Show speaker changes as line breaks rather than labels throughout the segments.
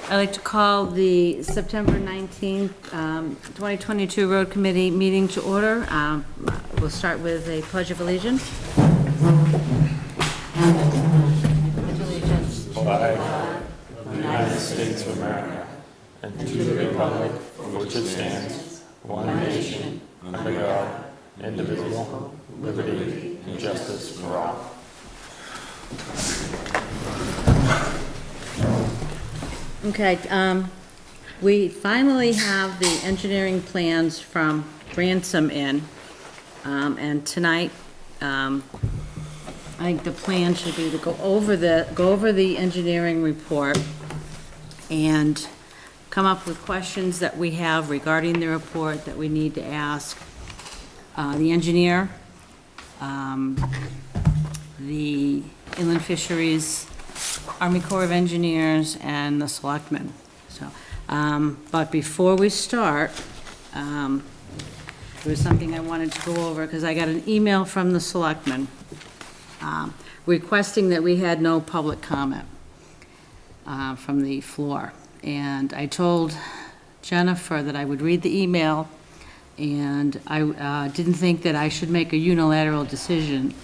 I'd like to call the September 19th, 2022 Road Committee meeting to order. We'll start with a Pledge of Allegiance. Pledge allegiance.
Flag of the United States of America and to the republic for which it stands, one nation, under God, indivisible, liberty and justice for all.
Okay, we finally have the engineering plans from Ransom in, and tonight, I think the plan should be to go over the engineering report and come up with questions that we have regarding the report that we need to ask the engineer, the Inland Fisheries, Army Corps of Engineers, and the selectmen. So, but before we start, there was something I wanted to go over because I got an email from the selectmen requesting that we had no public comment from the floor. And I told Jennifer that I would read the email, and I didn't think that I should make a unilateral decision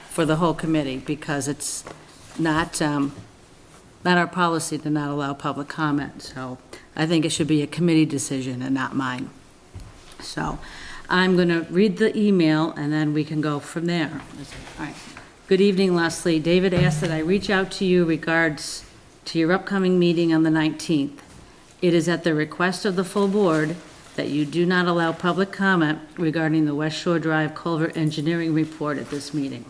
for the whole committee because it's not our policy to not allow public comment. So I think it should be a committee decision and not mine. So I'm going to read the email and then we can go from there. All right. Good evening, Leslie. David asked that I reach out to you regards to your upcoming meeting on the 19th. It is at the request of the full board that you do not allow public comment regarding the West Shore Drive Culvert Engineering Report at this meeting.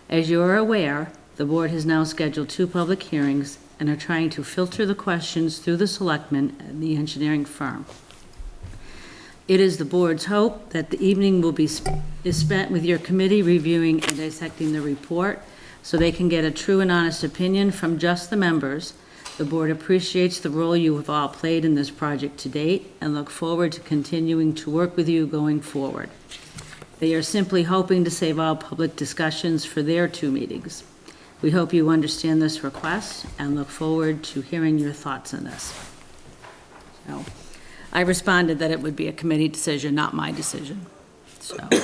As you are aware, the board has now scheduled 2 public hearings and are trying to filter the questions through the selectmen and the engineering firm. It is the board's hope that the evening will be spent with your committee reviewing and dissecting the report so they can get a true and honest opinion from just the members. The board appreciates the role you have all played in this project to date and look forward to continuing to work with you going forward. They are simply hoping to save all public discussions for their 2 meetings. We hope you understand this request and look forward to hearing your thoughts on this. So, I responded that it would be a committee decision, not my decision. So,
I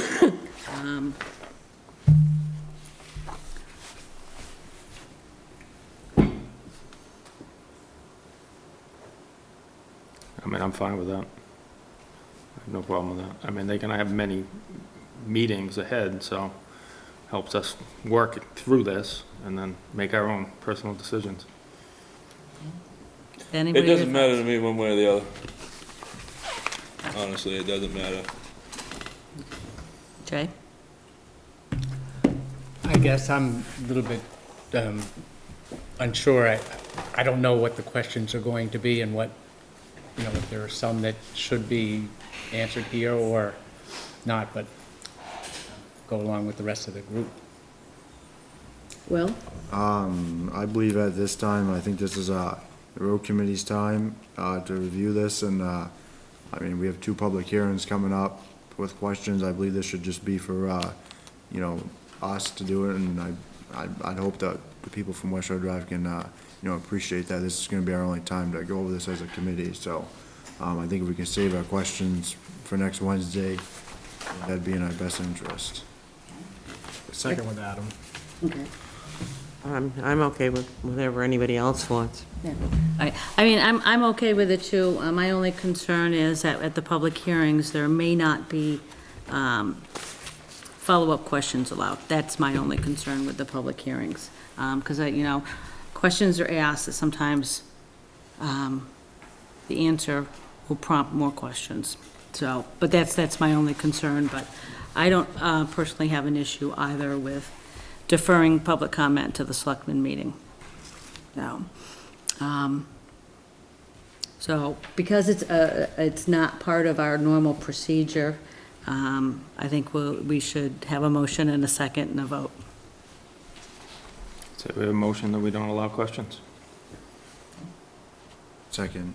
mean, I'm fine with that. I have no problem with that. I mean, they're gonna have many meetings ahead, so helps us work through this and then make our own personal decisions.
It doesn't matter to me one way or the other. Honestly, it doesn't matter.
Jay?
I guess I'm a little bit unsure. I don't know what the questions are going to be and what, if there are some that should be answered here or not, but go along with the rest of the group.
Will?
I believe at this time, I think this is the road committee's time to review this, and I mean, we have 2 public hearings coming up with questions. I believe this should just be for us to do it, and I'd hope that the people from West Shore Drive can appreciate that this is going to be our only time to go over this as a committee. So I think if we can save our questions for next Wednesday, that'd be in our best interest.
Second with Adam.
Okay.
I'm okay with whatever anybody else wants.
Yeah. I mean, I'm okay with it too. My only concern is that at the public hearings, there may not be follow-up questions allowed. That's my only concern with the public hearings. Because, questions are asked that sometimes the answer will prompt more questions. So, but that's my only concern. But I don't personally have an issue either with deferring public comment to the selectmen meeting. No. So because it's not part of our normal procedure, I think we should have a motion and a second and a vote.
So we have a motion that we don't allow questions.
Second.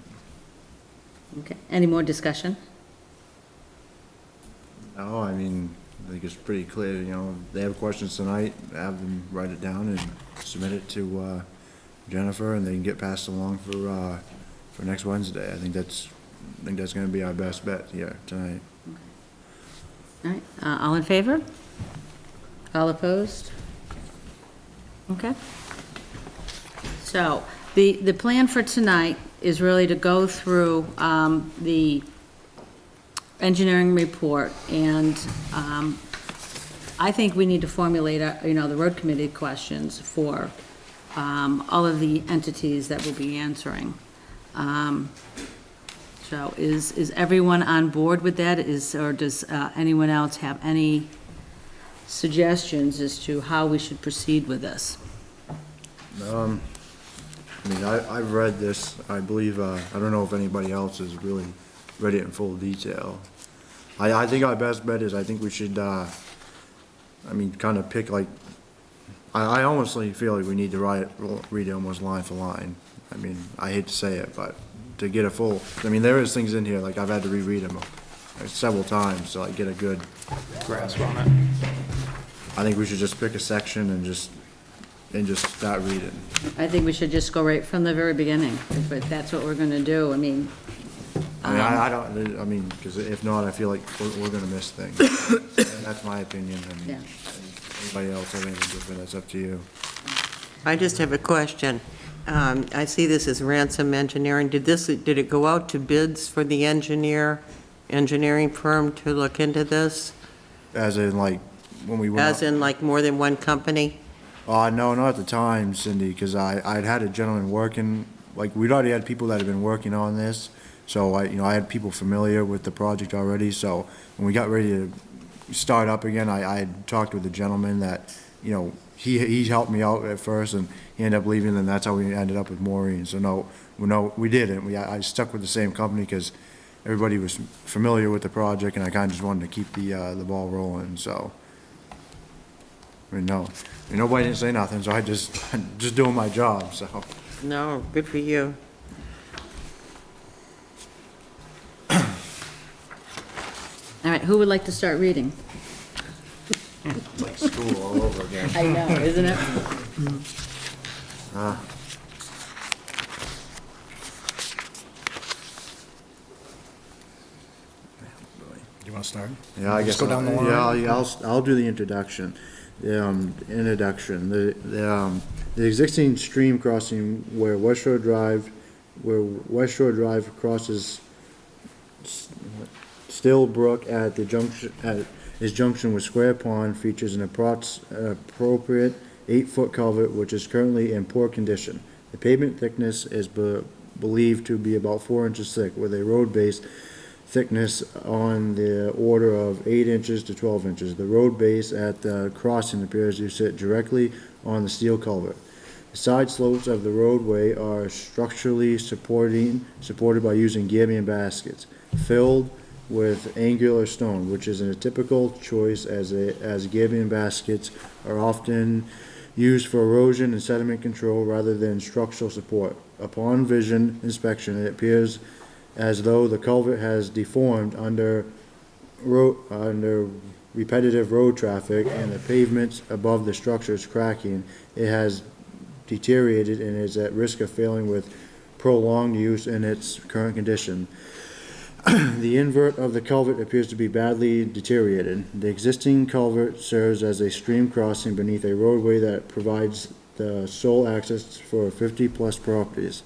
Okay, any more discussion?
No, I mean, I think it's pretty clear, they have questions tonight, have them write it down and submit it to Jennifer, and they can get passed along for next Wednesday. I think that's gonna be our best bet here tonight.
All right, all in favor? All opposed? Okay. So, the plan for tonight is really to go through the engineering report, and I think we need to formulate, the road committee questions for all of the entities that will be answering. So is everyone on board with that? Or does anyone else have any suggestions as to how we should proceed with this?
I've read this, I believe, I don't know if anybody else has really read it in full detail. I think our best bet is, I think we should, kind of pick like, I honestly feel like we need to read it almost line for line. I hate to say it, but to get a full, there is things in here, like I've had to reread them several times to like get a good
Grasp on it.
I think we should just pick a section and just start reading.
I think we should just go right from the very beginning, if that's what we're gonna do.
Because if not, I feel like we're gonna miss things. And that's my opinion.
Yeah.
Anybody else have anything different, that's up to you.
I just have a question. I see this as Ransom Engineering. Did it go out to bids for the engineering firm to look into this?
As in like, when we went
As
out-
in like more than one company?
No, not at the time, Cindy, because I'd had a gentleman working, like, we'd already had people that had been working on this, so I had people familiar with the project already, so when we got ready to start up again, I had talked with the gentleman that, he helped me out at first, and he ended up leaving, and that's how we ended up with Maureen, so no, we didn't, I stuck with the same company, because everybody was familiar with the project, and I kinda just wanted to keep the ball rolling, so. Nobody didn't say nothing, so I just doing my job, so.
No, good for you.
All right, who would like to start reading?
It's like school all over again.
I know, isn't it?
You want to start?
Yeah, I guess.
Just go down the line?
Yeah, I'll do the introduction. The existing stream crossing where West Shore Drive crosses Still Brook at its junction with Square Pond features an appropriate 8-foot culvert which is currently in poor condition. The pavement thickness is believed to be about 4 inches thick, with a road base thickness on the order of 8 inches to 12 inches. The road base at the crossing appears to sit directly on the steel culvert. The side slopes of the roadway are structurally supported by using gabion baskets, filled with angular stone, which is a typical choice as gabion baskets are often used for erosion and sediment control rather than structural support. Upon visual inspection, it appears as though the culvert has deformed under repetitive road traffic and the pavement above the structure is cracking. It has deteriorated and is at risk of failing with prolonged use in its current condition. The invert of the culvert appears to be badly deteriorated. The existing culvert serves as a stream crossing beneath a roadway that provides the sole access for 50-plus properties.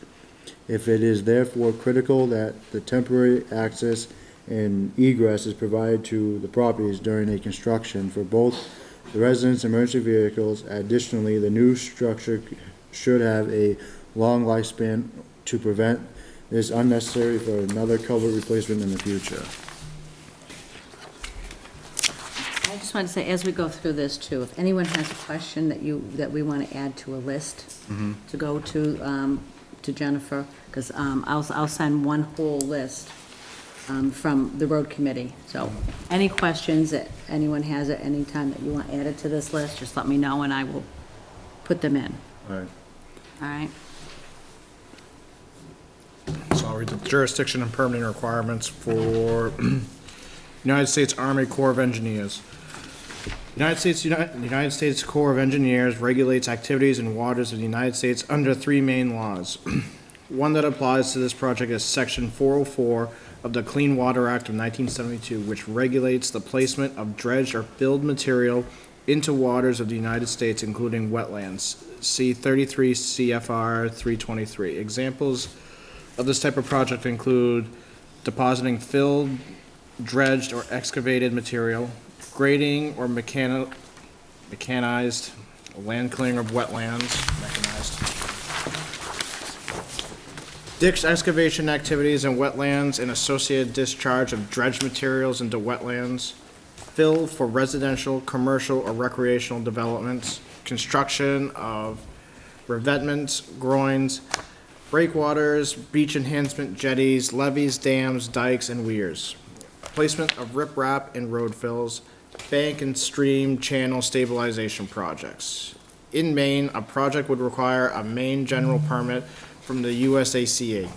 It is therefore critical that the temporary access and egress is provided to the properties during a construction for both the residents and emergency vehicles. Additionally, the new structure should have a long lifespan to prevent this unnecessary for another culvert replacement in the future.
I just want to say, as we go through this too, if anyone has a question that we want to add to a list to go to Jennifer, because I'll send one whole list from the road committee. So any questions that anyone has at any time that you want added to this list, just let me know and I will put them in.
All right.
All right?
So I'll read the jurisdiction and permitting requirements for United States Army Corps of Engineers. The United States Corps of Engineers regulates activities in waters of the United States under three main laws. One that applies to this project is Section 404 of the Clean Water Act of 1972, which regulates the placement of dredged or filled material into waters of the United States, including wetlands. See 33 CFR 323. Examples of this type of project include depositing filled, dredged, or excavated material, grading or mechanized land clearing of wetlands, mechanized. Ditch excavation activities in wetlands and associated discharge of dredged materials into wetlands, fill for residential, commercial, or recreational developments, construction of revetments, groins, breakwaters, beach enhancement jetties, levees, dams, dikes, and weirs, placement of riprap and road fills, bank and stream channel stabilization projects. In Maine, a project would require a Maine general permit from the USACA.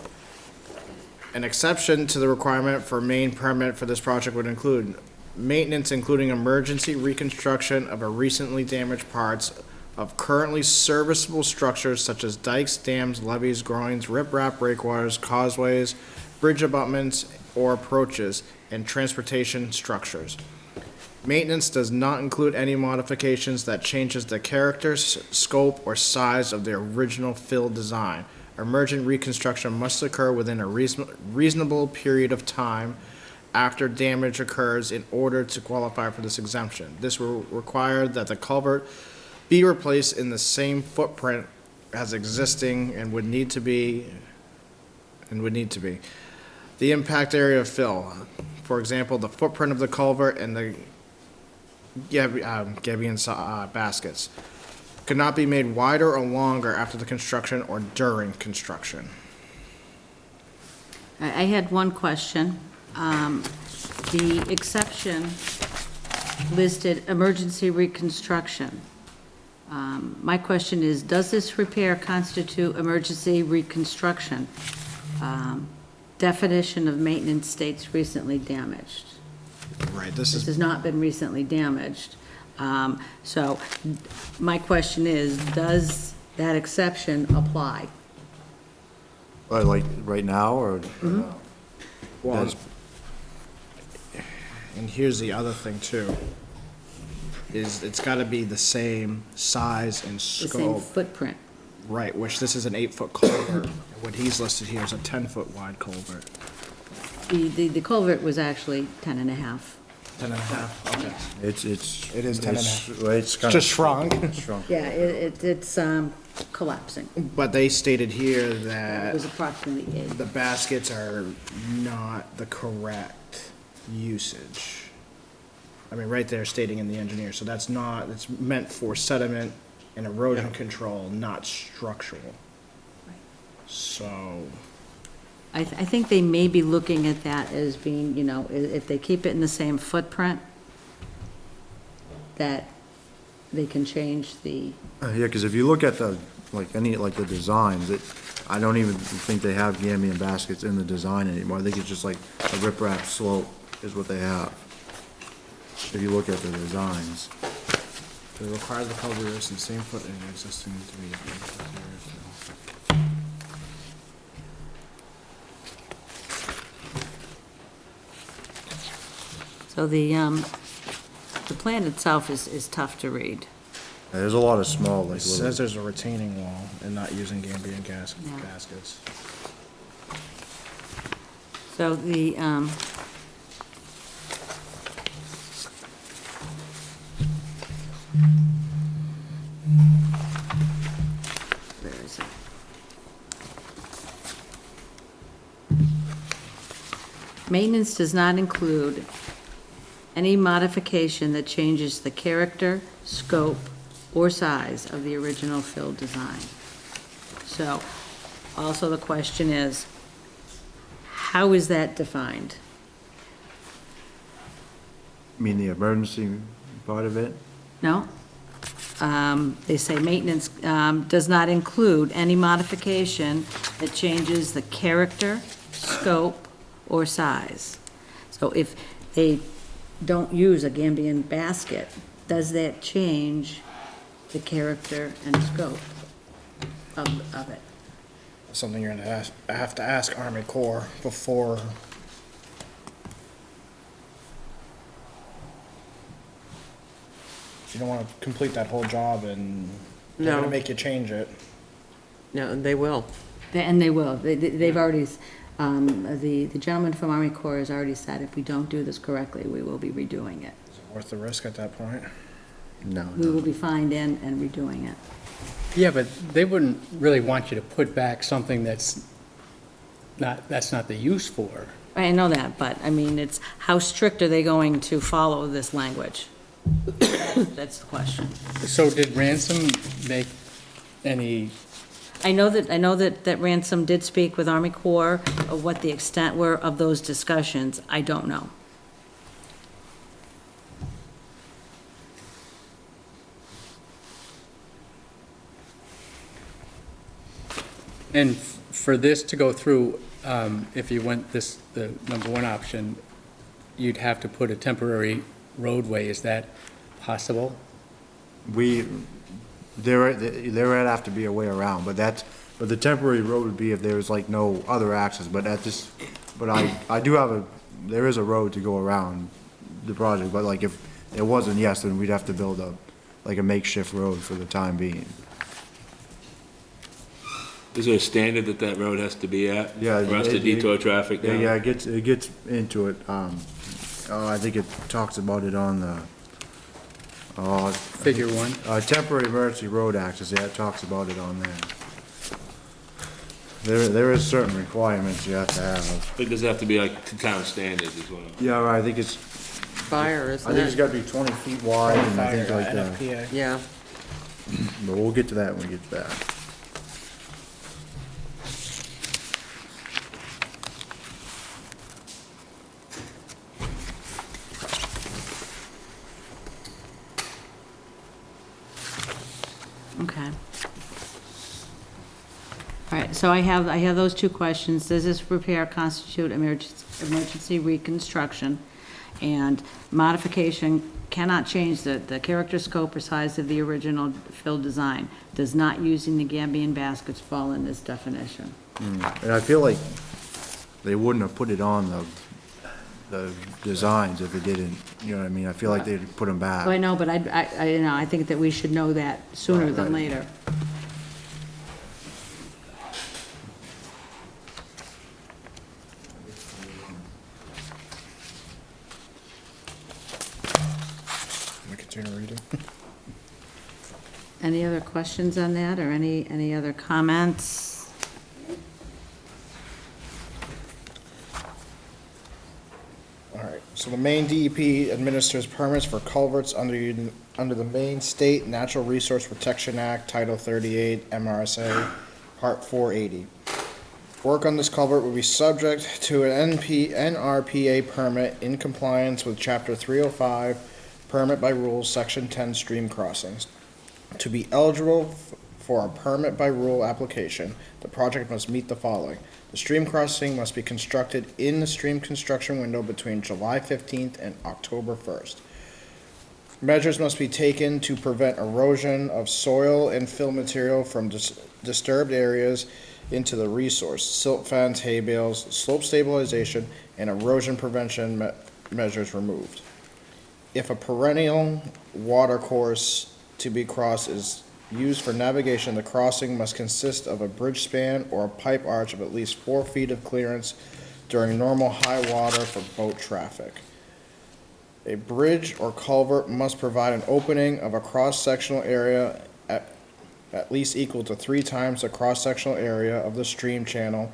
An exception to the requirement for Maine permit for this project would include maintenance, including emergency reconstruction of a recently damaged parts of currently serviceable structures such as dikes, dams, levees, groins, riprap, breakwaters, causeways, bridge abutments or approaches, and transportation structures. Maintenance does not include any modifications that changes the character, scope, or size of the original fill design. Emergent reconstruction must occur within a reasonable period of time after damage occurs in order to qualify for this exemption. This will require that the culvert be replaced in the same footprint as existing and would need to be. The impact area of fill, for example, the footprint of the culvert and the gabion baskets, could not be made wider or longer after the construction or during construction.
I had one question. The exception listed emergency reconstruction. My question is, does this repair constitute emergency reconstruction? Definition of maintenance states recently damaged.
Right,
This has not been recently damaged. So my question is, does that exception apply?
Like, right now, or?
well, and here's the other thing too, is it's gotta be the same size and
The same
scope.
footprint?
Right, which this is an 8-foot culvert. What he's listed here is a 10-foot wide culvert.
The culvert was actually 10 and a half.
10 and a half, okay.
It
is 10 and a half.
It's kind of.
Just shrunk.
Shrunk.
Yeah, it's collapsing.
But they stated here
It
that
was approximately 8.
the baskets are not the correct usage. I mean, right there stating in the engineer, so that's not, it's meant for sediment and erosion control, not structural. So,
I think they may be looking at that as being, you know, if they keep it in the same footprint, that they can change the,
Yeah, because if you look at the, like the designs, I don't even think they have gabion baskets in the design anymore. I think it's just like a riprap slope is what they have. If you look at the designs.
it requires the culvert is the same foot in the existing to be.
so the plan itself is tough to read.
There's a lot of small, like
It says
little,
there's a retaining wall and not using gabion
Yeah.
baskets.
So the, where is it? Maintenance does not include any modification that changes the character, scope, or size of the original fill design. So, also the question is, how is that defined?
I mean, the emergency part of it.
No? They say maintenance does not include any modification that changes the character, scope, or size. So if they don't use a gabion basket, does that change the character and scope of it?
Something you're gonna have to ask Army Corps before. You don't wanna complete that whole job and they're
No.
gonna make you change it.
No, they will.
And they will. They've already, the gentleman from Army Corps has already said if we don't do this correctly, we will be redoing it.
Is it worth the risk at that point?
No,
We will
no.
be fined and redoing it.
Yeah, but they wouldn't really want you to put back something that's not the use for.
I know that, but I mean, it's, how strict are they going to follow this language? That's the question.
So did Ransom make any,
I know that Ransom did speak with Army Corps of what the extent were of those discussions. I don't know.
and for this to go through, if you went this, the number one option, you'd have to put a temporary roadway, is that possible?
There would have to be a way around, but the temporary road would be if there was like no other access, but I do have there is a road to go around the project, but like if it wasn't, yes, then we'd have to build like a makeshift road for the time being.
Is there a standard that road has to be at?
Yeah,
For us to detour traffic down?
Yeah, it gets into it, I think it talks about it on the,
Figure one?
temporary emergency road access, yeah, it talks about it on there. There is certain requirements you have to have.
I think this have to be like to town standards as well.
Yeah, right, I think it's
Fire, isn't
I think it's
it?
gotta be 20 feet wide and
Fire,
things like that.
NFPA.
Yeah.
But we'll get to that when we get to that.
Okay. All right, so I have those two questions. Does this repair constitute emergency reconstruction? And modification cannot change the character, scope, or size of the original fill design. Does not using the Gambian baskets fall in this definition?
And I feel like they wouldn't have put it on the designs if it didn't, you know what I mean? I feel like they'd put them back.
Oh, I know, but I think that we should know that sooner than
Right.
later.
We continue reading.
Any other questions on that, or any other comments?
All right, so the Maine DEP administers permits for culverts under the Maine State Natural Resource Protection Act, Title 38, MRSA, Part 480. Work on this culvert will be subject to an NRPA permit in compliance with Chapter 305, Permit by Rules, Section 10, Stream Crossings. To be eligible for a permit by rule application, the project must meet the following. The stream crossing must be constructed in the stream construction window between July 15th and October 1st. Measures must be taken to prevent erosion of soil and fill material from disturbed areas into the resource, silt fence, hay bales, slope stabilization, and erosion prevention measures removed. If a perennial water course to be crossed is used for navigation, the crossing must consist of a bridge span or a pipe arch of at least 4 feet of clearance during normal high water for boat traffic. A bridge or culvert must provide an opening of a cross-sectional area at least equal to 3 times the cross-sectional area of the stream channel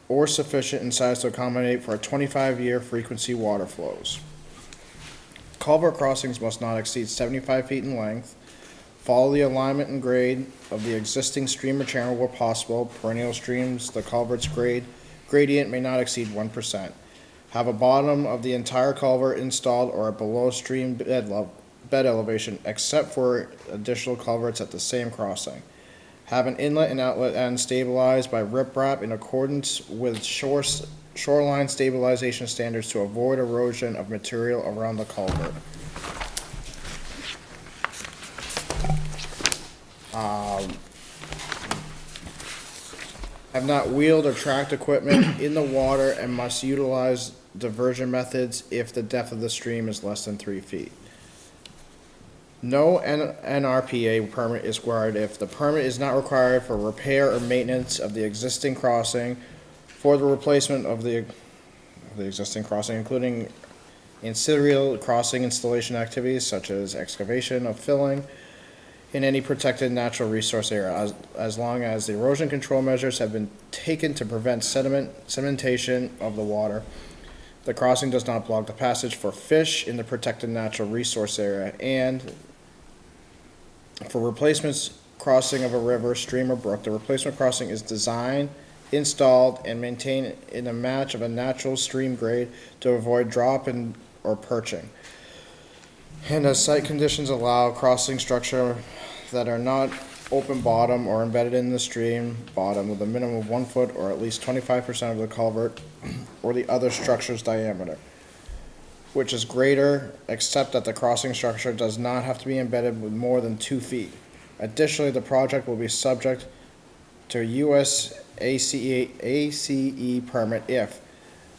or sufficient in size to accommodate for a 25-year frequency water flows. Culvert crossings must not exceed 75 feet in length. Follow the alignment and grade of the existing stream or channel where possible. Perennial streams, the culvert's gradient may not exceed 1%. Have a bottom of the entire culvert installed or at below stream bed elevation, except for additional culverts at the same crossing. Have an inlet and outlet end stabilized by riprap in accordance with shoreline stabilization standards to avoid erosion of material around the culvert. have not wheeled or tracked equipment in the water and must utilize diversion methods if the depth of the stream is less than 3 feet. No NRPA permit is required if the permit is not required for repair or maintenance of the existing crossing, for the replacement of the existing crossing, including ancillary crossing installation activities such as excavation of filling in any protected natural resource area, as long as the erosion control measures have been taken to prevent sedimentation of the water. The crossing does not block the passage for fish in the protected natural resource area, and for replacements crossing of a river, stream, or brook, the replacement crossing is designed, installed, and maintained in a match of a natural stream grade to avoid drop and or perching. And as site conditions allow, crossing structure that are not open bottom or embedded in the stream bottom with a minimum of 1 foot or at least 25% of the culvert or the other structure's diameter, which is greater, except that the crossing structure does not have to be embedded with more than 2 feet. Additionally, the project will be subject to a US ACE permit if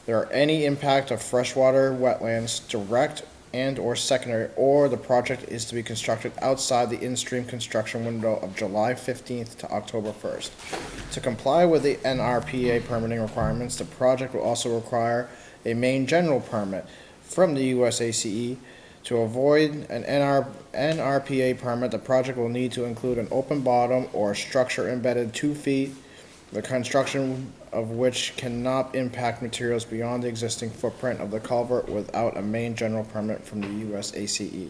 there are any impact of freshwater wetlands, direct and/or secondary, or the project is to be constructed outside the in-stream construction window of July 15th to October 1st. To comply with the NRPA permitting requirements, the project will also require a main general permit from the US ACE. To avoid an NRPA permit, the project will need to include an open bottom or a structure embedded 2 feet, the construction of which cannot impact materials beyond the existing footprint of the culvert without a main general permit from the US ACE.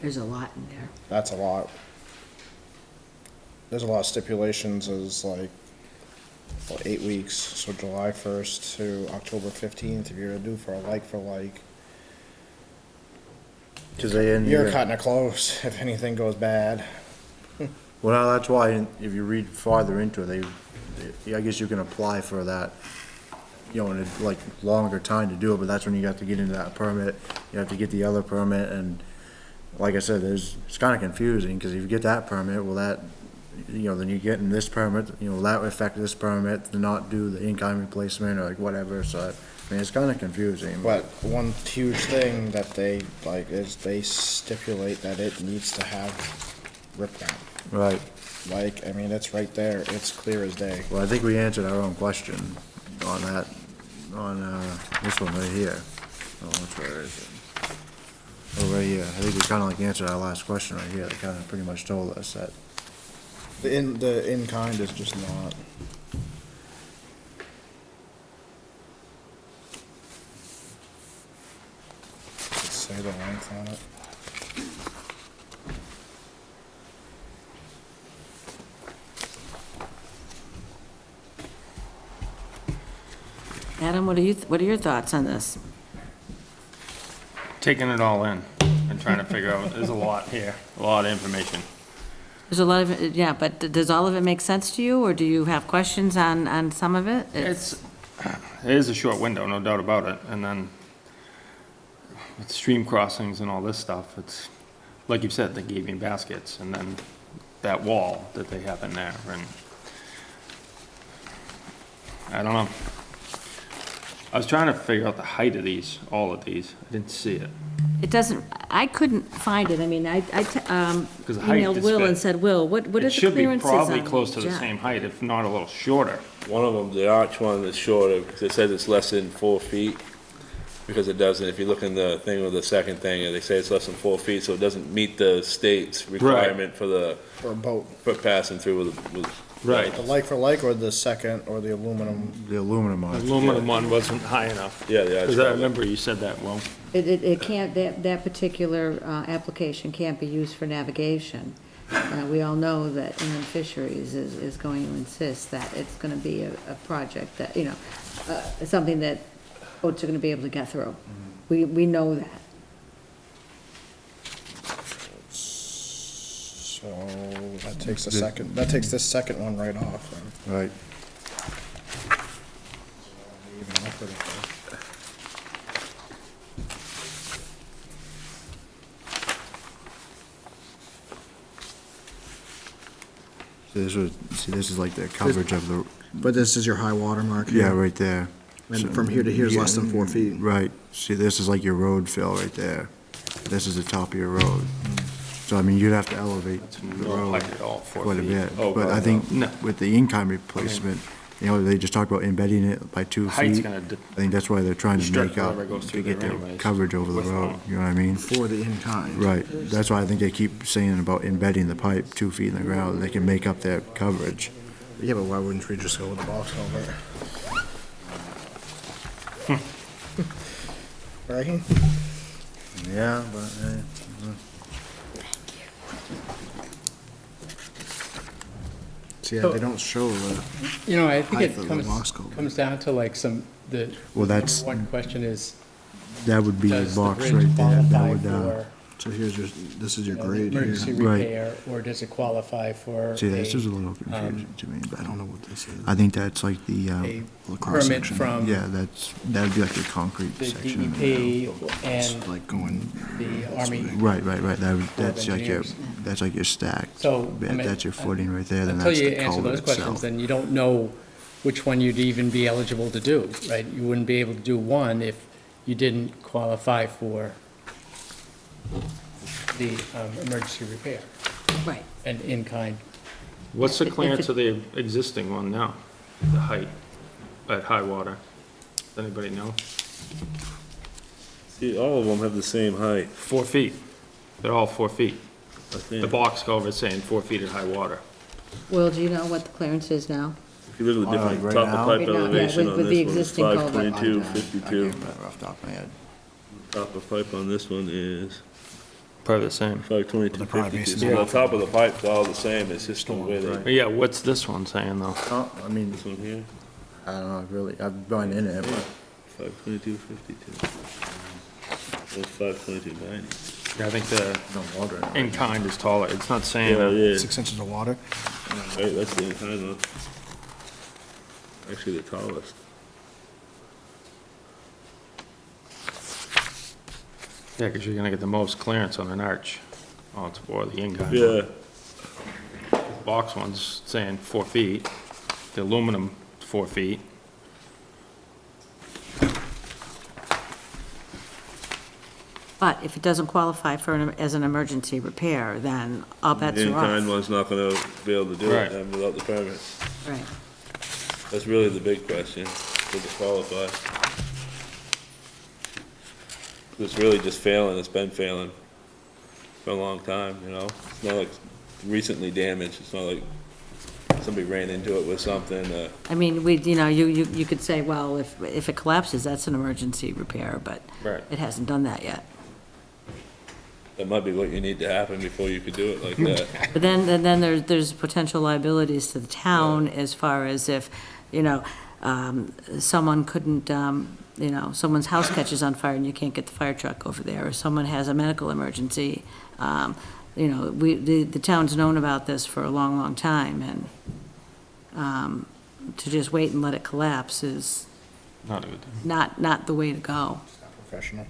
There's a lot in there.
That's a lot. There's a lot of stipulations, is like, well, 8 weeks, so July 1st to October 15th, if you're due for a like for like.
'Cause they end
You're
here.
cutting it close if anything goes bad.
Well, that's why, if you read farther into it, I guess you can apply for that, you know, in a, like, longer time to do it, but that's when you have to get into that permit, you have to get the other permit, and like I said, it's kinda confusing, cause if you get that permit, well, that, you know, then you get in this permit, you know, that would affect this permit to not do the in-kind replacement, or like whatever, so, I mean, it's kinda confusing.
But one huge thing that they like is they stipulate that it needs to have riprap.
Right,
Like, I mean, it's right there, it's clear as day.
well, I think we answered our own question on that, on, this one right here. Oh, which way is it? Oh, right here, I think we kinda like answered our last question right here, they kinda pretty much told us that.
The in-kind is just not. Does it say the length on it?
Adam, what are your thoughts on this?
Taking it all in and trying to figure out, there's a lot here, a lot of information.
There's a lot of, it, yeah, but does all of it make sense to you, or do you have questions on some of it?
It is a short window, no doubt about it, and then with stream crossings and all this stuff, it's, like you said, they gave me baskets, and then that wall that they have in there, and I don't know. I was trying to figure out the height of these, all of these, I didn't see it.
It doesn't, I couldn't find it, I mean, I
Because the height
emailed
is
Will
fit.
and said, Will, what are
It
the
should be
clearances
probably
on
close to the
Jack?
same height, if not a little shorter.
One of them, the arch one is shorter, because it says it's less than 4 feet, because it doesn't, if you look in the thing with the second thing, they say it's less than 4 feet, so it doesn't meet the state's requirement for
For a boat.
passing through with.
Right.
The like for like, or the second, or the aluminum?
The aluminum
The
arch.
aluminum one wasn't high enough.
Yeah, the arch.
Because I remember you said that, Will.
It can't, that particular application can't be used for navigation. We all know that inland fisheries is going to insist that it's gonna be a project that, you know, something that boats are gonna be able to get through. We know that.
So that takes this second one right off. Then.
Right,
Even I'll put it there.
This is like the coverage of the,
But this is your high water mark
yeah,
here.
right there.
And from here to here is less than 4 feet.
Right, see, this is like your road fill right there. This is the top of your road. So, I mean, you'd have to elevate the
No
road
height at all, 4
quite a
feet.
bit.
Oh,
But
God,
I think
no.
with the in-kind replacement, you know, they just talked about embedding it by 2
Height's
feet.
gonna
I think that's why they're trying to
restrict
make up,
whatever goes
to
through
get
there
their
anyways.
coverage over the
Width
road,
alone.
you know what I mean?
For the in-kind.
Right, that's why I think they keep saying about embedding the pipe 2 feet in the ground, they can make up their coverage.
Yeah, but why wouldn't we just go with the box culvert? Right?
Yeah, but,
See, yeah, they don't show the,
You know, I think
Height
it
of the
comes,
box culvert.
comes down to like
well, that's,
one question is,
that would be the
does the
box
bridge
right there, that
qualify
would,
for,
so here's your, this is your
you know,
grade here.
emergency
Right.
repair, or does it qualify for
see, this is a
a
little confusing to me, but
I don't know what this is.
I think that's like the,
The cross
permit
section.
from
yeah, that'd be like the concrete
the
section.
DEP
It's
and
like going,
the Army?
Right, that's
Corps of
like your,
Engineers.
that's like your stacked
So,
bit,
I mean,
that's your footing right there, then
Until
that's
you
the
answer
culvert
those questions,
itself.
then you don't know which one you'd even be eligible to do, right? You wouldn't be able to do one if you didn't qualify for the emergency repair
Right.
and in-kind.
What's the
If
clearance
it-
of the existing one now? The height at high water? Does anybody know?
See, all of them have the same height,
4 feet. They're all 4 feet.
I think.
The box culvert's saying 4 feet at high water.
Will, do you know what the clearance is now?
If you look at the
Oh,
different
right
top
now?
of pipe
Right now, yeah,
elevation
with
on
the
this one, it's
existing culvert.
522,
I
52.
can't remember off the top of my head.
Top of pipe on this one is
Probably the same.
522,
They're probably
52.
basing
So
it
the top of the pipe's all the same, it's just the way they,
But yeah, what's this one saying though?
Oh, I mean,
this one here,
I don't know, really, I've gone in it, but
522, 52. That's 522.90.
Yeah, I think the
no water in it.
in-kind is taller. It's not
Yeah,
saying,
yeah,
6 inches of water.
right, that's the kind one. Actually, the tallest.
yeah, because you're gonna get the most clearance on an arch. Oh, it's for the in-kind.
Yeah,
The box one's saying 4 feet. The aluminum, 4 feet.
But if it doesn't qualify for, as an emergency repair, then all bets
the
are
in-kind
off.
one's not gonna be able to do
Right.
it without the permit.
Right.
That's really the big question, does it qualify? It's really just failing, it's been failing for a long time, you know? It's not like recently damaged, it's not like somebody ran into it with something,
I mean, you could say, well, if it collapses, that's an emergency repair, but
Right.
it hasn't done that yet.
that might be what you need to happen before you could do it like that.
But then there's potential liabilities to the town as far as if, someone couldn't, someone's house catches on fire and you can't get the fire truck over there, or someone has a medical emergency. The town's known about this for a long, long time, and to just wait and let it collapse is
Not a good thing.
not the way to go.
Professional.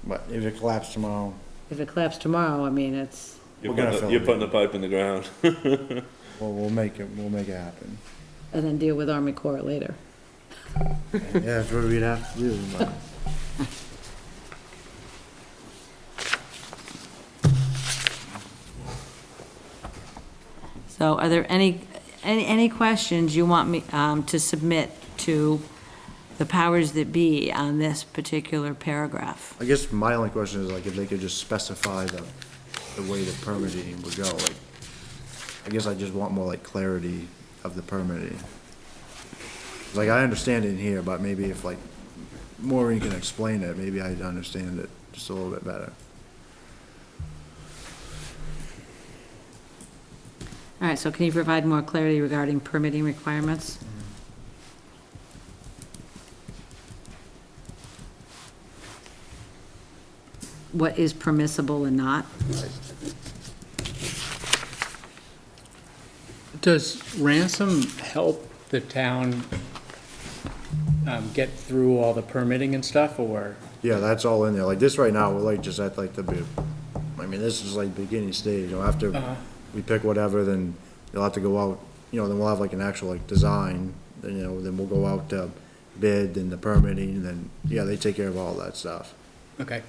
But if it collapsed tomorrow,
If it collapsed tomorrow, I mean, it's,
You're
We're gonna
putting,
fill
you're
it
putting a pipe in the ground.
well, we'll make it happen.
and then deal with Army Corps later.
Yeah, that's what we'd have to do, but.
So are there any questions you want me to submit to the powers that be on this particular paragraph?
I guess my only question is like if they could just specify the way the permitting would go, like, I guess I just want more like clarity of the permitting. Like, I understand it in here, but maybe if like Maureen can explain it, maybe I'd understand it just a little bit better.
All right, so can you provide more clarity regarding permitting requirements? What is permissible and not?
Does ransom help the town get through all the permitting and stuff, or?
Yeah, that's all in there. Like this right now, we're like just at like I mean, this is like beginning stage, you know, after we pick whatever, then they'll have to go out, then we'll have like an actual like design, then, then we'll go out to bid and the permitting, then, yeah, they take care of all that stuff.
Okay.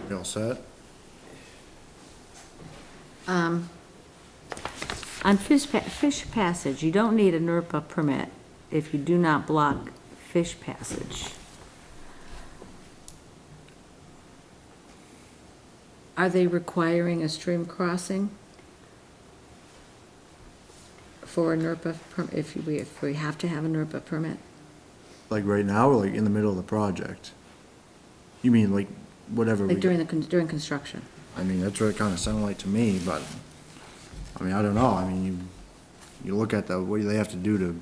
You all set?
On fish passage, you don't need a NERPA permit if you do not block fish passage. Are they requiring a stream crossing for a NERPA, if we have to have a NERPA permit?
Like right now, or like in the middle of the project? You mean like whatever we,
Like during construction?
I mean, that's what it kinda sounded like to me, but, I mean, I don't know, I mean, you look at what they have to do to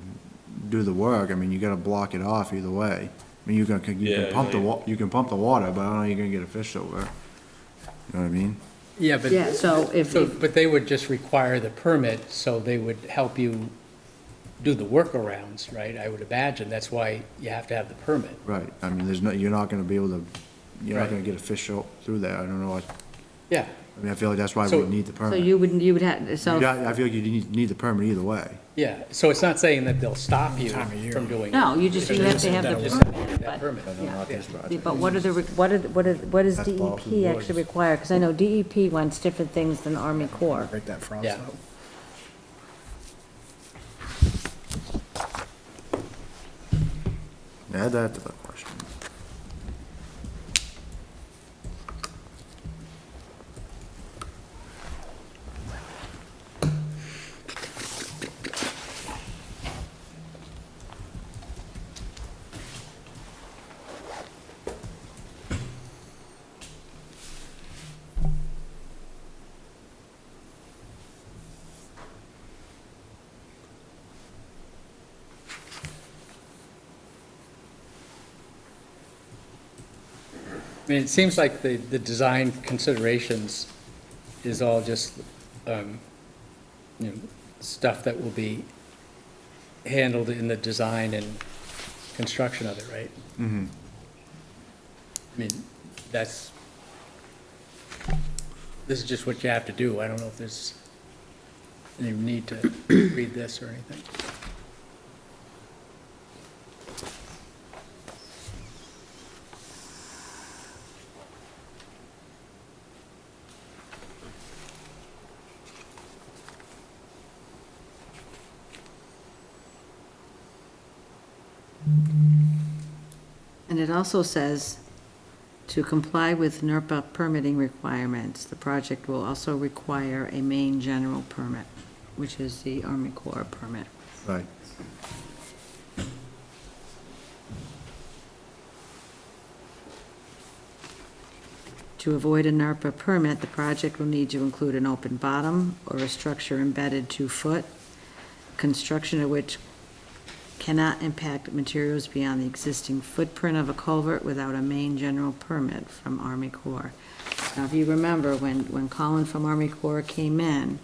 do the work, I mean, you gotta block it off either way. I mean, you
Yeah,
can pump you can pump the water, but I don't know how you're gonna get a fish over. You know what I mean?
Yeah, but.
Yeah, so if,
But they would just require the permit, so they would help you do the workarounds, right? I would imagine, that's why you have to have the permit.
Right, I mean, you're not gonna be able to, you're not
Right.
gonna get a fish through there, I don't know,
Yeah,
I mean, I feel like that's why we
So-
need the
so
permit.
you would have, so.
I feel like you need the permit either way.
yeah, so it's not saying that they'll stop you from doing it.
No, you have to have the
Just
permit,
that permit.
yeah. But what are what does
That's all
DEP actually require? Because I know DEP wants different things than Army Corps.
Break that frost
Yeah.
out.
Add that to the question.
I mean, it seems like the design considerations is all just, stuff that will be handled in the design and construction of it, right? Mm-hmm. I mean, this is just what you have to do. I don't know if there's any need to read this or anything.
And it also says, to comply with NERPA permitting requirements, the project will also require a main general permit, which is the Army Corps permit.
Right.
To avoid a NERPA permit, the project will need to include an open bottom or a structure embedded 2 foot, construction of which cannot impact materials beyond the existing footprint of a culvert without a main general permit from Army Corps. Now, if you remember, when Colin from Army Corps came in,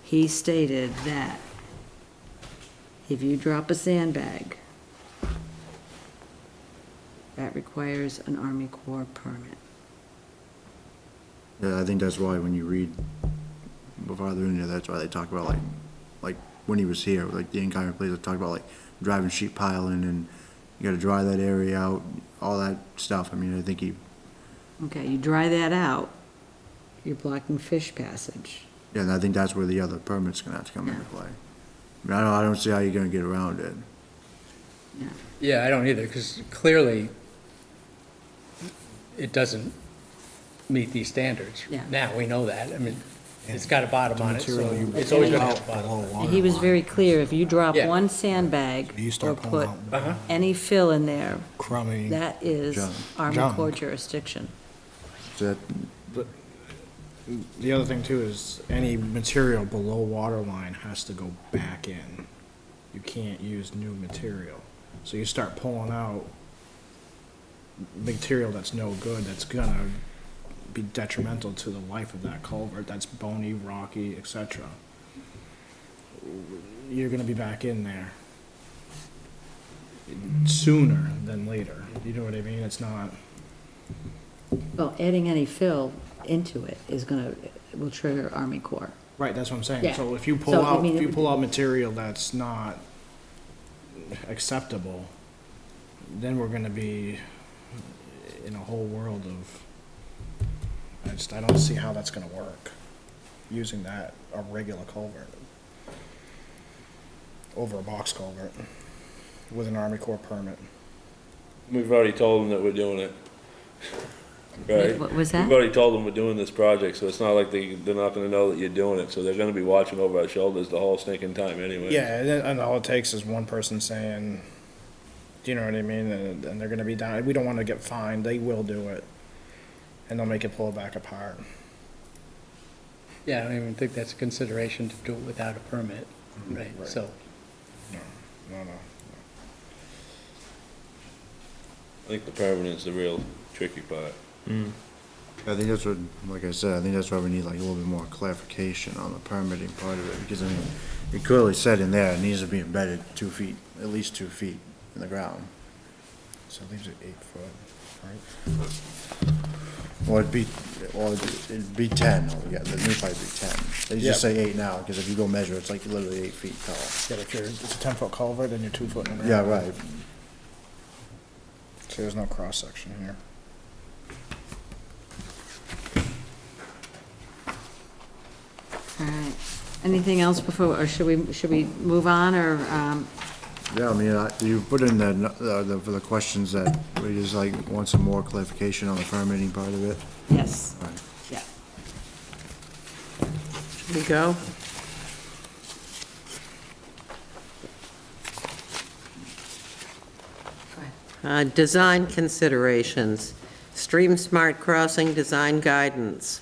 he stated that if you drop a sandbag, that requires an Army Corps permit.
Yeah, I think that's why when you read farther in there, that's why they talk about like when he was here, like the in-kind place, they talk about like driving sheet piling and you gotta dry that area out, all that stuff. I mean, I think
Okay, you dry that out, you're blocking fish passage.
yeah, and I think that's where the other permit's gonna have to come into play. I mean, I don't see how you're gonna get around it.
Yeah.
Yeah, I don't either, because clearly it doesn't meet these standards.
Yeah.
Now, we know that. I mean, it's got a bottom on it, so
material you
it's always
pull
gonna
out
have a bottom.
below
And he was very clear, if you drop
Yeah.
one sandbag
You
or
start
put
pulling out
any fill in there,
crummy.
that is
John.
Army
John.
Corps jurisdiction.
That,
The other thing too is any material below water line has to go back in. You can't use new material. So you start pulling out material that's no good, that's gonna be detrimental to the life of that culvert, that's bony, rocky, etc. You're gonna be back in there sooner than later. You know what I mean? It's not.
Well, adding any fill into it will trigger Army Corps.
Right, that's what I'm saying.
Yeah.
So if you pull
So, I
out,
mean,
if
it
you
would-
pull out material that's not acceptable, then we're gonna be in a whole world of, I don't see how that's gonna work, using that, a regular culvert, over a box culvert, with an Army Corps permit.
We've already told them that we're doing it. Right?
What was
We've
that?
already told them we're doing this project, so it's not like they're not gonna know that you're doing it, so they're gonna be watching over our shoulders the whole stinking time anyway.
Yeah, and all it takes is one person saying, do you know what I mean? And they're gonna be down, we don't wanna get fined, they will do it. And they'll make it pull back apart.
Yeah, I don't even think that's a consideration to do it without a permit, right?
Right.
So,
No.
I think the permanent's the real tricky part.
I think that's what, like I said, I think that's why we need like a little bit more clarification on the permitting part of it, because I mean, it clearly said in there, it needs to be embedded 2 feet, at least 2 feet in the ground.
So it leaves it 8 foot, right?
Or it'd be 10 altogether, the new pipe would be 10. They just
Yeah.
say 8 now, because if you go measure, it's like literally 8 feet tall.
Yeah, if it's a 10-foot culvert, then you're 2 foot in the
Yeah,
ground.
right.
So there's no cross section here.
All right. Anything else before, or should we move on, or,
Yeah, I mean, you put in for the questions that we just like want some more clarification on the permitting part of it.
yes,
Right.
yeah.
Should we go?
Go ahead.
Design considerations, Stream Smart Crossing Design Guidance.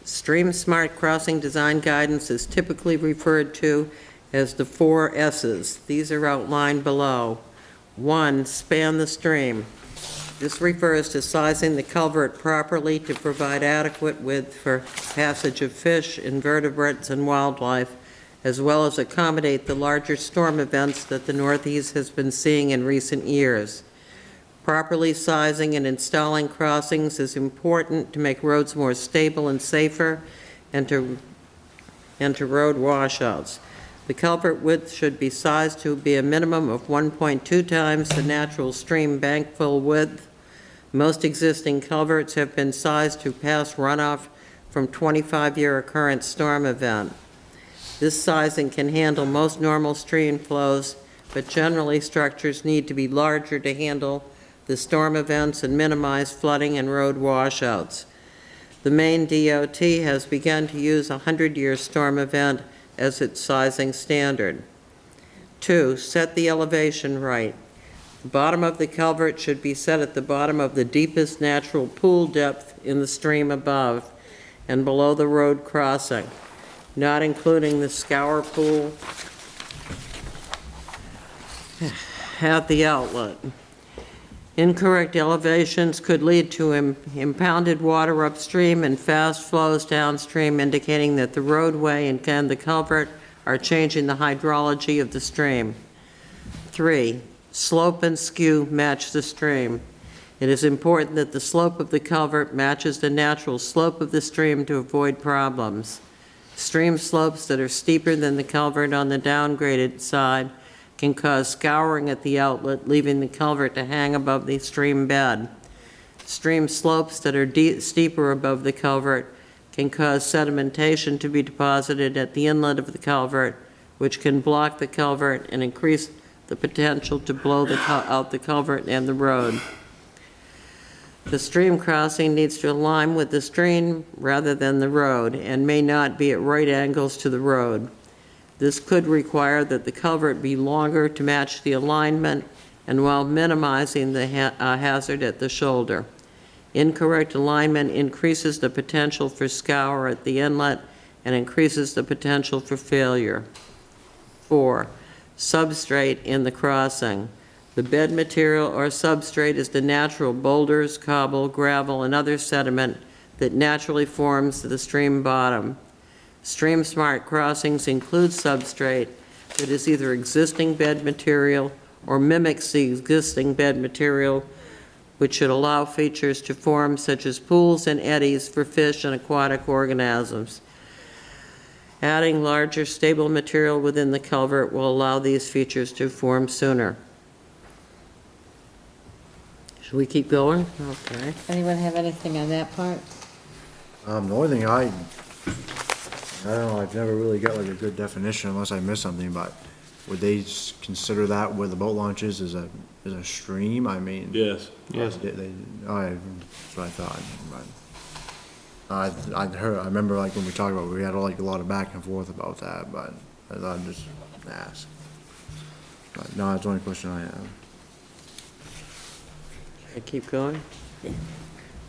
Stream Smart Crossing Design Guidance is typically referred to as the 4 S's. These are outlined below. 1, span the stream. This refers to sizing the culvert properly to provide adequate width for passage of fish, invertebrates, and wildlife, as well as accommodate the larger storm events that the Northeast has been seeing in recent years. Properly sizing and installing crossings is important to make roads more stable and safer and to road washouts. The culvert width should be sized to be a minimum of 1.2 times the natural stream bank fill width. Most existing culverts have been sized to pass runoff from 25-year occurrence storm event. This sizing can handle most normal stream flows, but generally structures need to be larger to handle the storm events and minimize flooding and road washouts. The Maine DOT has begun to use a 100-year storm event as its sizing standard. 2, set the elevation right. The bottom of the culvert should be set at the bottom of the deepest natural pool depth in the stream above and below the road crossing, not including the scour pool at the outlet. Incorrect elevations could lead to impounded water upstream and fast flows downstream, indicating that the roadway and the culvert are changing the hydrology of the stream. 3, slope and skew match the stream. It is important that the slope of the culvert matches the natural slope of the stream to avoid problems. Stream slopes that are steeper than the culvert on the downgraded side can cause scouring at the outlet, leaving the culvert to hang above the stream bed. Stream slopes that are steeper above the culvert can cause sedimentation to be deposited at the inlet of the culvert, which can block the culvert and increase the potential to blow out the culvert and the road. The stream crossing needs to align with the stream rather than the road and may not be at right angles to the road. This could require that the culvert be longer to match the alignment and while minimizing the hazard at the shoulder. Incorrect alignment increases the potential for scour at the inlet and increases the potential for failure. 4, substrate in the crossing. The bed material or substrate is the natural boulders, cobble, gravel, and other sediment that naturally forms the stream bottom. Stream smart crossings include substrate that is either existing bed material or mimics the existing bed material, which should allow features to form such as pools and eddies for fish and aquatic organisms. Adding larger stable material within the culvert will allow these features to form sooner. Should we keep going? Okay.
Anyone have anything on that part?
The only thing I don't know, I've never really got like a good definition unless I missed something, but would they consider that where the boat launch is a stream? I mean.
Yes.
Yes.
That's what I thought, but I'd heard, I remember like when we talked about, it, we had like a lot of back and forth about that, but I thought I'd just ask. But no, that's the only question I have.
I keep going?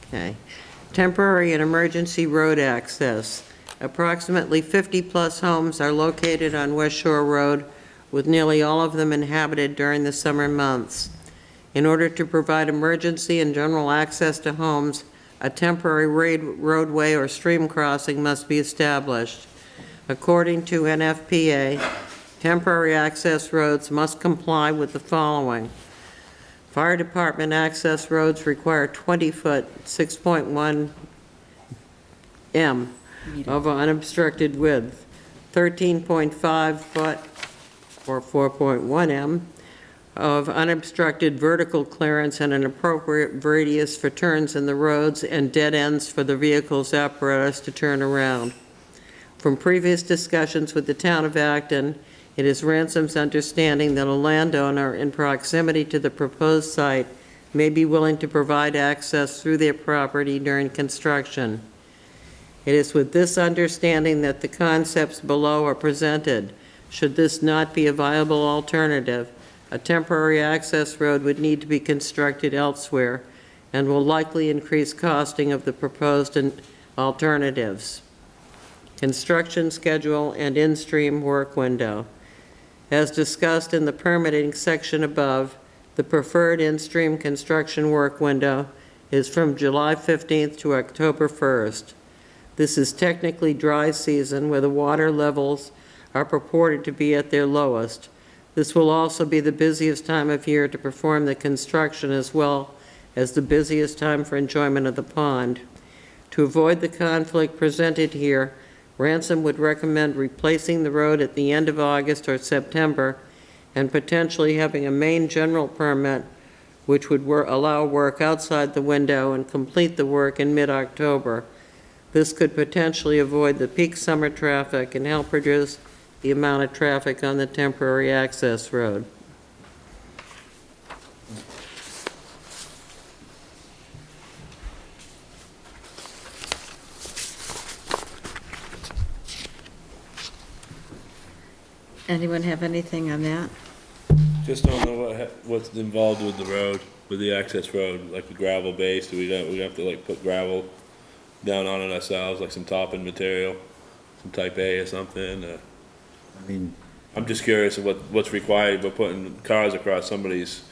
Okay. Temporary and emergency road access. Approximately 50-plus homes are located on West Shore Road, with nearly all of them inhabited during the summer months. In order to provide emergency and general access to homes, a temporary roadway or stream crossing must be established. According to NFPA, temporary access roads must comply with the following. Fire department access roads require 20-foot, 6.1 m of unobstructed width, 13.5 foot, or 4.1 m, of unobstructed vertical clearance and an appropriate radius for turns in the roads and dead ends for the vehicle's apparatus to turn around. From previous discussions with the town of Acton, it is Ransom's understanding that a landowner in proximity to the proposed site may be willing to provide access through their property during construction. It is with this understanding that the concepts below are presented. Should this not be a viable alternative, a temporary access road would need to be constructed elsewhere and will likely increase costing of the proposed alternatives. Construction schedule and in-stream work window. As discussed in the permitting section above, the preferred in-stream construction work window is from July 15th to October 1st. This is technically dry season where the water levels are purported to be at their lowest. This will also be the busiest time of year to perform the construction as well as the busiest time for enjoyment of the pond. To avoid the conflict presented here, Ransom would recommend replacing the road at the end of August or September and potentially having a main general permit which would allow work outside the window and complete the work in mid-October. This could potentially avoid the peak summer traffic and help reduce the amount of traffic on the temporary access road.
Anyone have anything on that?
Just don't know what's involved with the road, with the access road, like the gravel base. Do we have to like put gravel down on it ourselves, like some topping material, some type A or something?
I mean,
I'm just curious of what's required. We're putting cars across somebody's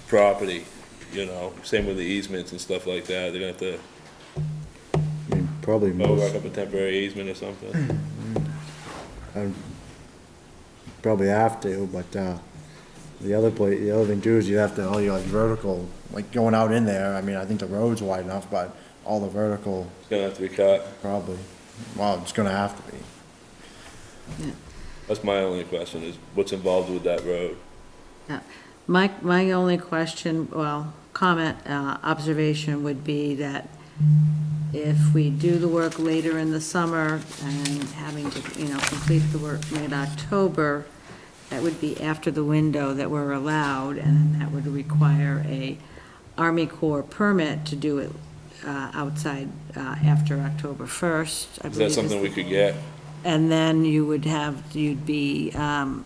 property, you know, same with the easements and stuff like that. They're gonna have to
probably
work
most,
up a temporary easement or something.
probably have to, but, the other thing too is you have to, all your like vertical, like going out in there, I mean, I think the road's wide enough, but all the vertical,
It's gonna have to be cut.
probably, well, it's gonna have to be.
That's my only question, is what's involved with that road?
My only question, well, comment, observation would be that if we do the work later in the summer and having to, complete the work mid-October, that would be after the window that we're allowed, and that would require a Army Corps permit to do it outside after October 1st, I
Is
believe.
that something we could get?
And then you'd be
It's not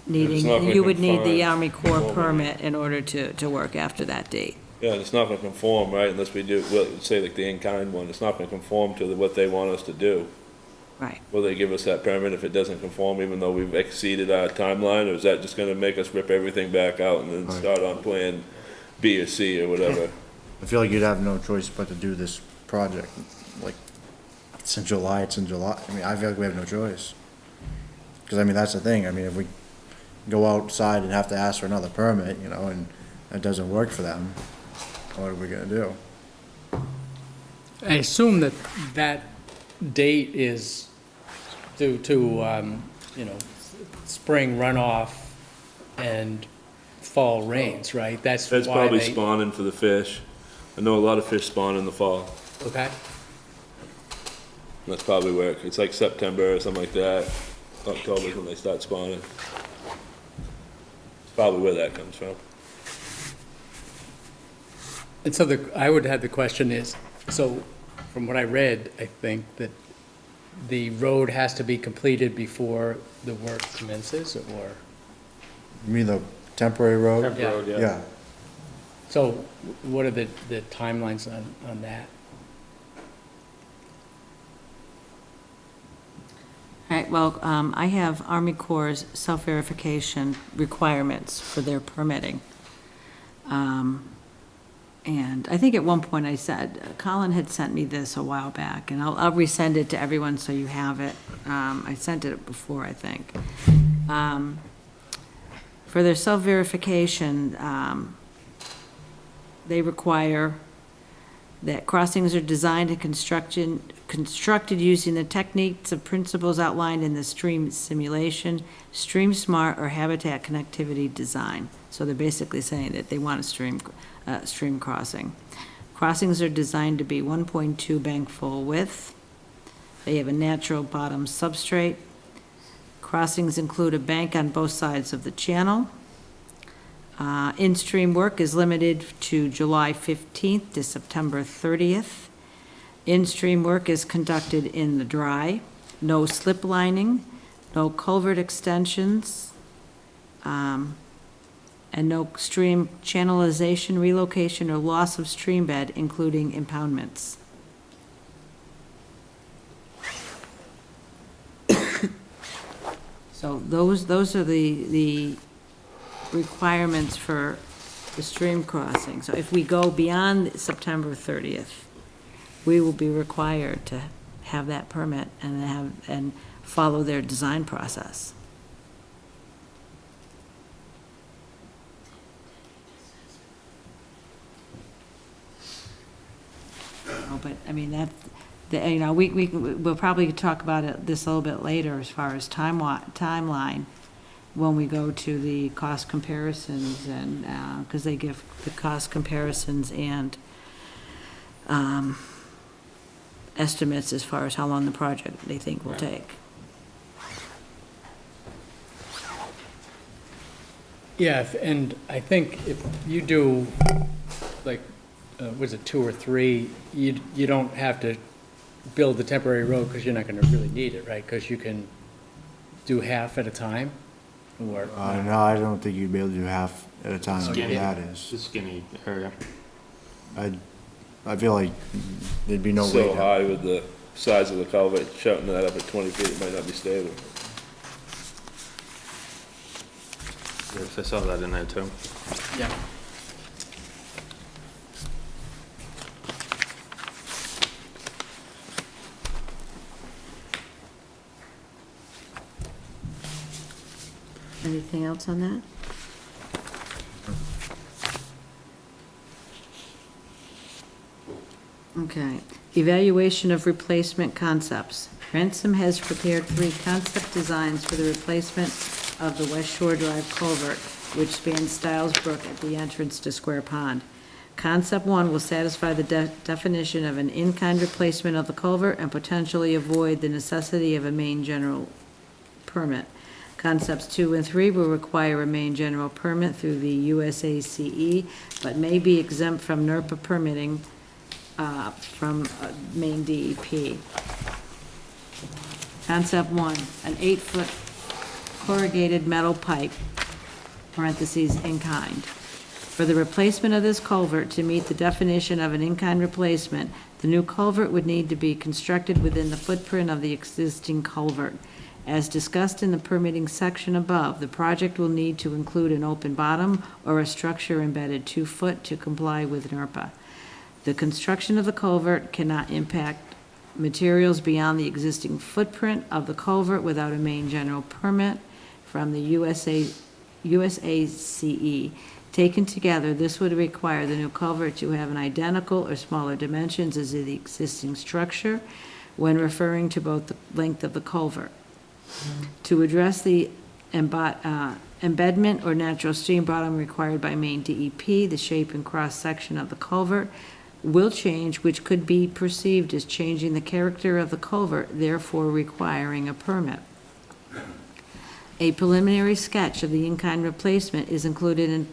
gonna
you would need the
confine-
Army Corps
conform.
permit in order to work after that date.
Yeah, it's not gonna conform, right, unless we do, well, say like the in-kind one, it's not gonna conform to what they want us to do.
Right.
Will they give us that permit if it doesn't conform, even though we've exceeded our timeline, or is that just gonna make us rip everything back out and then
Right.
start on plan B or C or whatever?
I feel like you'd have no choice but to do this project, like, it's in July, it's in July, I mean, I feel like we have no choice. Cause I mean, that's the thing, I mean, if we go outside and have to ask for another permit, you know, and it doesn't work for them, what are we gonna do?
I assume that that date is due to, you know, spring runoff and fall rains, right? That's
That's
why
probably
they.
spawning for the fish. I know a lot of fish spawn in the fall.
Okay,
That's probably where, it's like September or something like that. October's when they start spawning. It's probably where that comes from.
and so I would have the question is, so from what I read, I think that the road has to be completed before the work commences, or?
You mean the temporary road?
Temp road, yeah.
Yeah,
So what are the timelines on that?
All right, well, I have Army Corps' self-verification requirements for their permitting. And I think at one point I said, Colin had sent me this a while back, and I'll resend it to everyone so you have it. I sent it before, I think. For their self-verification, they require that crossings are designed and constructed using the techniques and principles outlined in the stream simulation, stream smart, or habitat connectivity design. So they're basically saying that they want a stream crossing. Crossings are designed to be 1.2 bank full width. They have a natural bottom substrate. Crossings include a bank on both sides of the channel. In-stream work is limited to July 15th to September 30th. In-stream work is conducted in the dry, no slip lining, no culvert extensions, and no stream channelization, relocation, or loss of stream bed, including impoundments. So those are the requirements for the stream crossing. So if we go beyond September 30th, we will be required to have that permit and follow their design process. But, I mean, we'll probably talk about this a little bit later as far as timeline when we go to the cost comparisons and, because they give the cost comparisons and estimates as far as how long the project they think will take.
Yeah, and I think if you do, like, was it 2 or 3, you don't have to build the temporary road because you're not going to really need it, right? Because you can do half at a time, or?
no, I don't think you'd be able to do half at a time,
Skinny.
that is.
The skinny area.
I feel like there'd be no way
So
to.
high with the size of the culvert, shutting that up at 20 feet, it might not be stable.
Yes, I saw that in there too.
Yeah.
Anything else on that? Okay, evaluation of replacement concepts. Ransom has prepared 3 concept designs for the replacement of the West Shore Drive culvert, which spans Stiles Brook at the entrance to Square Pond. Concept 1 will satisfy the definition of an in-kind replacement of the culvert and potentially avoid the necessity of a main general permit. Concepts 2 and 3 will require a main general permit through the USACE, but may be exempt from NERPA permitting from Maine DEP. Concept 1, an 8-foot corrugated metal pipe, parentheses, in kind. For the replacement of this culvert to meet the definition of an in-kind replacement, the new culvert would need to be constructed within the footprint of the existing culvert. As discussed in the permitting section above, the project will need to include an open bottom or a structure embedded 2 foot to comply with NERPA. The construction of the culvert cannot impact materials beyond the existing footprint of the culvert without a main general permit from the USACE. Taken together, this would require the new culvert to have an identical or smaller dimensions as the existing structure when referring to both the length of the culvert. To address the embedment or natural stream bottom required by Maine DEP, the shape and cross-section of the culvert will change, which could be perceived as changing the character of the culvert, therefore requiring a permit. A preliminary sketch of the in-kind replacement is included in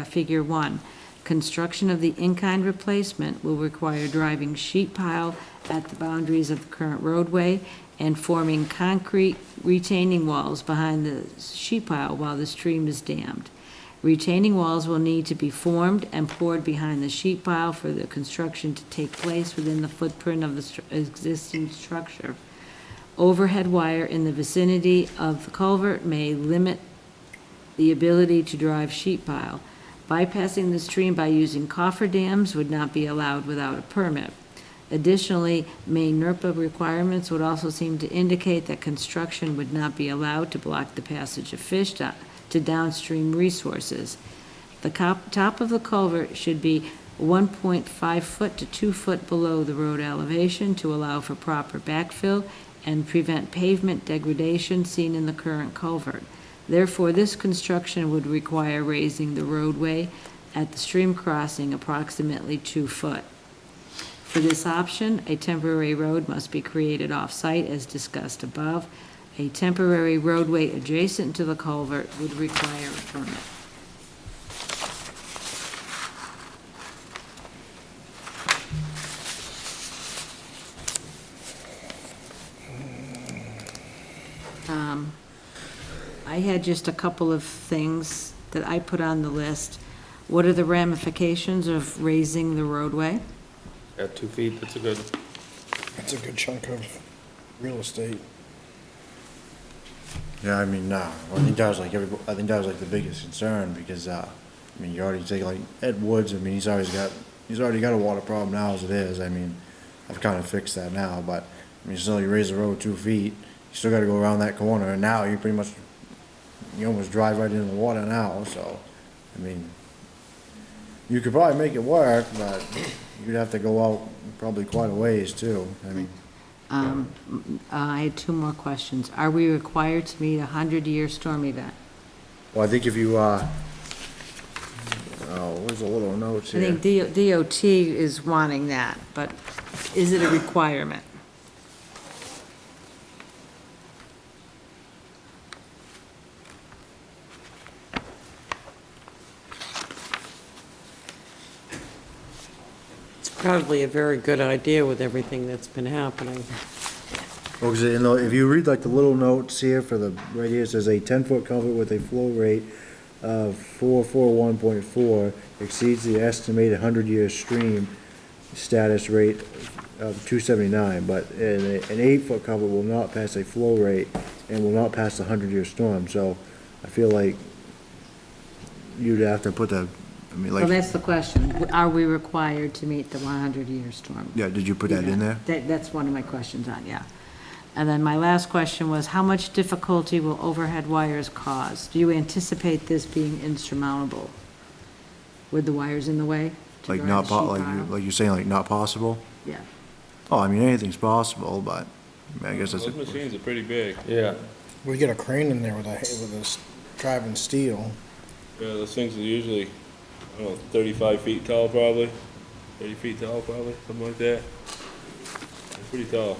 Figure 1. Construction of the in-kind replacement will require driving sheet pile at the boundaries of the current roadway and forming concrete retaining walls behind the sheet pile while the stream is dammed. Retaining walls will need to be formed and poured behind the sheet pile for the construction to take place within the footprint of the existing structure. Overhead wire in the vicinity of the culvert may limit the ability to drive sheet pile. Bypassing the stream by using cofferdams would not be allowed without a permit. Additionally, Maine NERPA requirements would also seem to indicate that construction would not be allowed to block the passage of fish to downstream resources. The top of the culvert should be 1.5 foot to 2 foot below the road elevation to allow for proper backfill and prevent pavement degradation seen in the current culvert. Therefore, this construction would require raising the roadway at the stream crossing approximately 2 foot. For this option, a temporary road must be created off-site as discussed above. A temporary roadway adjacent to the culvert would require a permit. I had just a couple of things that I put on the list. What are the ramifications of raising the roadway?
At 2 feet, that's a good.
That's a good chunk of real estate.
Yeah, I mean, I think that was like the biggest concern, because, I mean, you already take like Ed Woods, I mean, he's already got a water problem now as it is. I mean, I've kind of fixed that now, but, I mean, still you raise the road 2 feet, you still gotta go around that corner, and now you almost drive right into the water now, so, I mean, you could probably make it work, but you'd have to go out probably quite a ways too, I mean.
I had 2 more questions. Are we required to meet a 100-year storm event?
Well, I think if you, where's the little notes
I
here?
think DOT is wanting that, but is it a requirement?
Probably a very good idea with everything that's been happening.
Well, 'cause, you know, if you read like the little notes here right here, it says a 10-foot culvert with a flow rate of 441.4 exceeds the estimated 100-year stream status rate of 279, but an 8-foot culvert will not pass a flow rate and will not pass the 100-year storm, so I feel like you'd have to put
Well, that's the question. Are we required to meet the 100-year storm?
Yeah, did you put that in there?
That's one of my questions on, yeah. And then my last question was, how much difficulty will overhead wires cause? Do you anticipate this being insurmountable with the wires in the way? to
Like
drive
not,
the
po-
sheet
like
pile?
you, like you're saying, like not possible?
Yeah.
Oh, I mean, anything's possible, but, I mean, I guess that's,
Those machines are pretty big.
Yeah,
We get a crane in there with a driving steel.
Yeah, those things are usually, I don't know, 35 feet tall probably, 30 feet tall probably, something like that. They're pretty tall.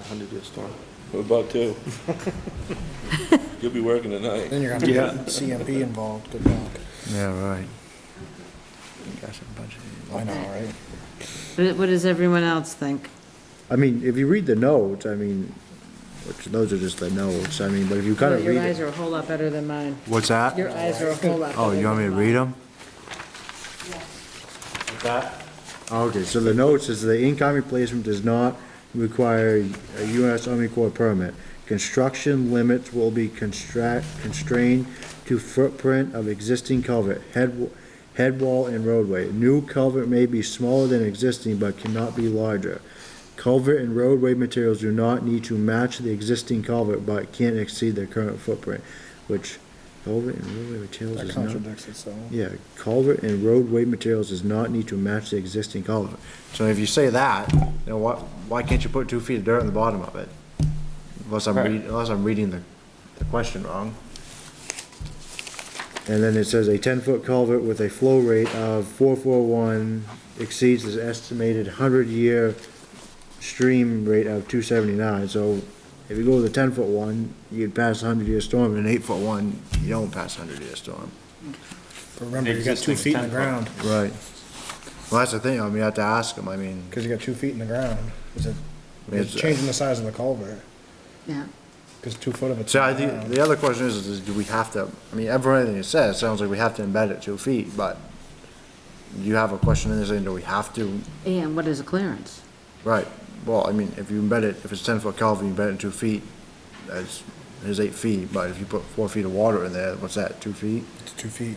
100-year storm.
We're about to. You'll be working tonight.
Then you're gonna
Yeah.
get CMP involved, good luck.
Yeah, right.
I know, right?
What does everyone else think?
I mean, if you read the notes, I mean, which those are just the notes, I mean, but if you kind of
Your
read
eyes
it.
are a whole lot better than mine.
What's that?
Your eyes are a whole lot better.
Oh, you want me to
than
read
mine.
them?
What's that?
Okay, so the notes is the in-kind replacement does not require a U.S. Army Corps permit. Construction limits will be constrained to footprint of existing culvert, head wall and roadway. New culvert may be smaller than existing but cannot be larger. Culvert and roadway materials do not need to match the existing culvert but can't exceed their current footprint, which culvert and roadway materials
That
is not.
contradicts itself.
Yeah, culvert and roadway materials does not need to match the existing culvert. So if you say that, then why can't you put 2 feet of dirt on the bottom of it? Unless I'm reading the question wrong. And then it says a 10-foot culvert with a flow rate of 441 exceeds the estimated 100-year stream rate of 279. So if you go with a 10-foot one, you'd pass a 100-year storm, and an 8-foot one, you don't pass a 100-year storm.
But remember, you got 2
Existing
feet in the
10
ground,
Right. Well, that's the thing, I mean, you have to ask them, I mean,
because you got 2 feet in the ground. Is it,
mean,
it's changing the size of the culvert,
Yeah.
because 2 foot of it's
so
in
I
the
think,
ground.
the other question is do we have to, I mean, everything it says, sounds like we have to embed it 2 feet, but you have a question in there saying, do we have to?
And what is a clearance?
Right, well, I mean, if you embed it, if it's 10-foot culvert, you embed it in 2 feet, that's, there's 8 feet, but if you put 4 feet of water in there, what's that, 2 feet?
It's 2 feet.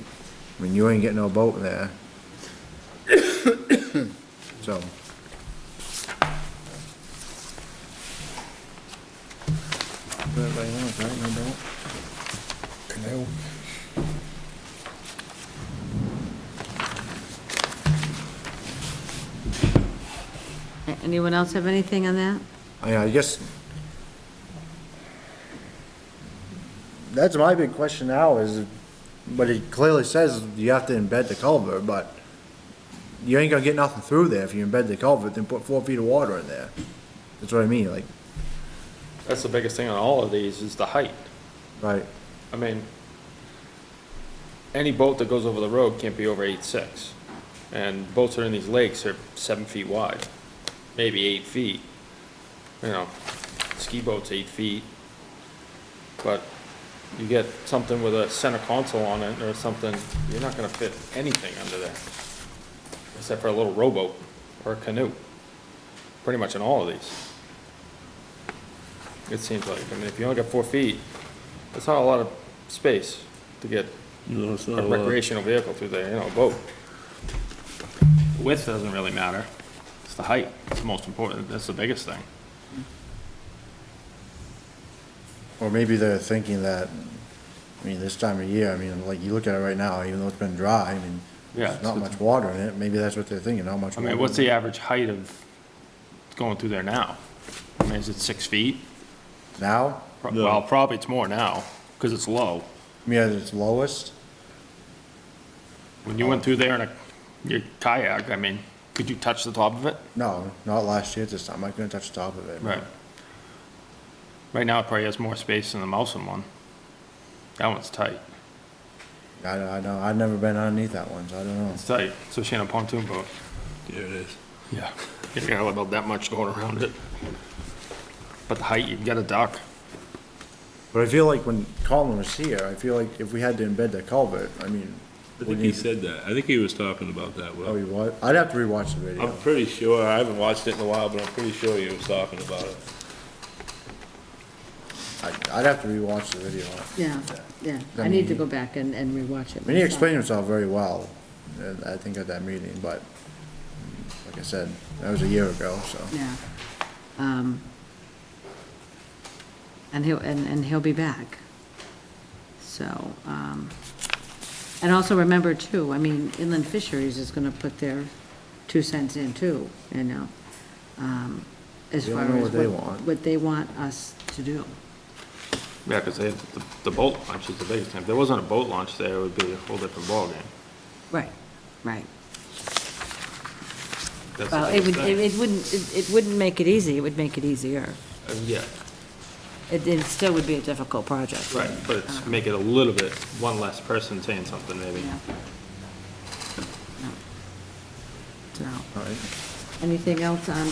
I mean, you ain't getting no boat in there. So. Everybody knows, right, no boat?
Canoe.
Anyone else have anything on that?
I guess that's my big question now is, but it clearly says you have to embed the culvert, but you ain't gonna get nothing through there if you embed the culvert, then put 4 feet of water in there. That's what I mean, like,
That's the biggest thing on all of these is the height.
right,
I mean, any boat that goes over the road can't be over 8'6". And boats that are in these lakes are 7 feet wide, maybe 8 feet. You know, ski boat's 8 feet. But you get something with a center console on it or something, you're not gonna fit anything under there. Except for a little rowboat or a canoe. Pretty much in all of these. It seems like, I mean, if you only got 4 feet, that's not a lot of space to get
No, it's
a
not a lot.
recreational vehicle through there, you know, a boat. Width doesn't really matter, it's the height, it's the most important, that's the biggest thing.
or maybe they're thinking that, I mean, this time of year, I mean, like, you look at it right now, even though it's been dry, I mean,
Yeah,
there's not
it's-
much water in it, maybe that's what they're thinking, not much
I
water.
mean, what's the average height of going through there now? I mean, is it 6 feet?
Now,
No.
Well, probably it's more now, because it's low.
I mean, at its lowest,
When you went through there in your kayak, I mean, could you touch the top of it?
no, not last year this time, I couldn't touch the top of it.
Right. Right now, it probably has more space than the Mousen one. That one's tight.
I know, I've never been underneath that one, so I don't know.
It's tight, especially in a pontoon boat.
There it is.
Yeah. You got about that much going around it. But the height, you've got a duck.
But I feel like when Colin was here, I feel like if we had to embed the culvert, I mean.
I think he said that. I think he was talking about that,
Oh,
Will.
you what? I'd have to rewatch the video.
I'm pretty sure, I haven't watched it in a while, but I'm pretty sure he was talking about it.
I'd have to rewatch the video.
Yeah, yeah. I need to go back and rewatch it.
I mean, he
myself.
explained himself very well, I think at that meeting, but like I said, that was a year ago, so.
Yeah. And he'll be back. So, and also remember too, I mean, Inland Fisheries is gonna put their 2 cents in too, you know, as
They
far
don't know
as
what they want.
what they want us to do.
Yeah, because they have the boat launch is the biggest thing. If there wasn't a boat launch there, it would be a whole different ballgame.
Right, right.
That's
Well,
the biggest thing.
it wouldn't make it easy, it would make it easier.
Yeah,
It still would be a difficult project.
right, but it's make it a little bit, one less person saying something maybe.
Yeah. So,
All right.
anything else on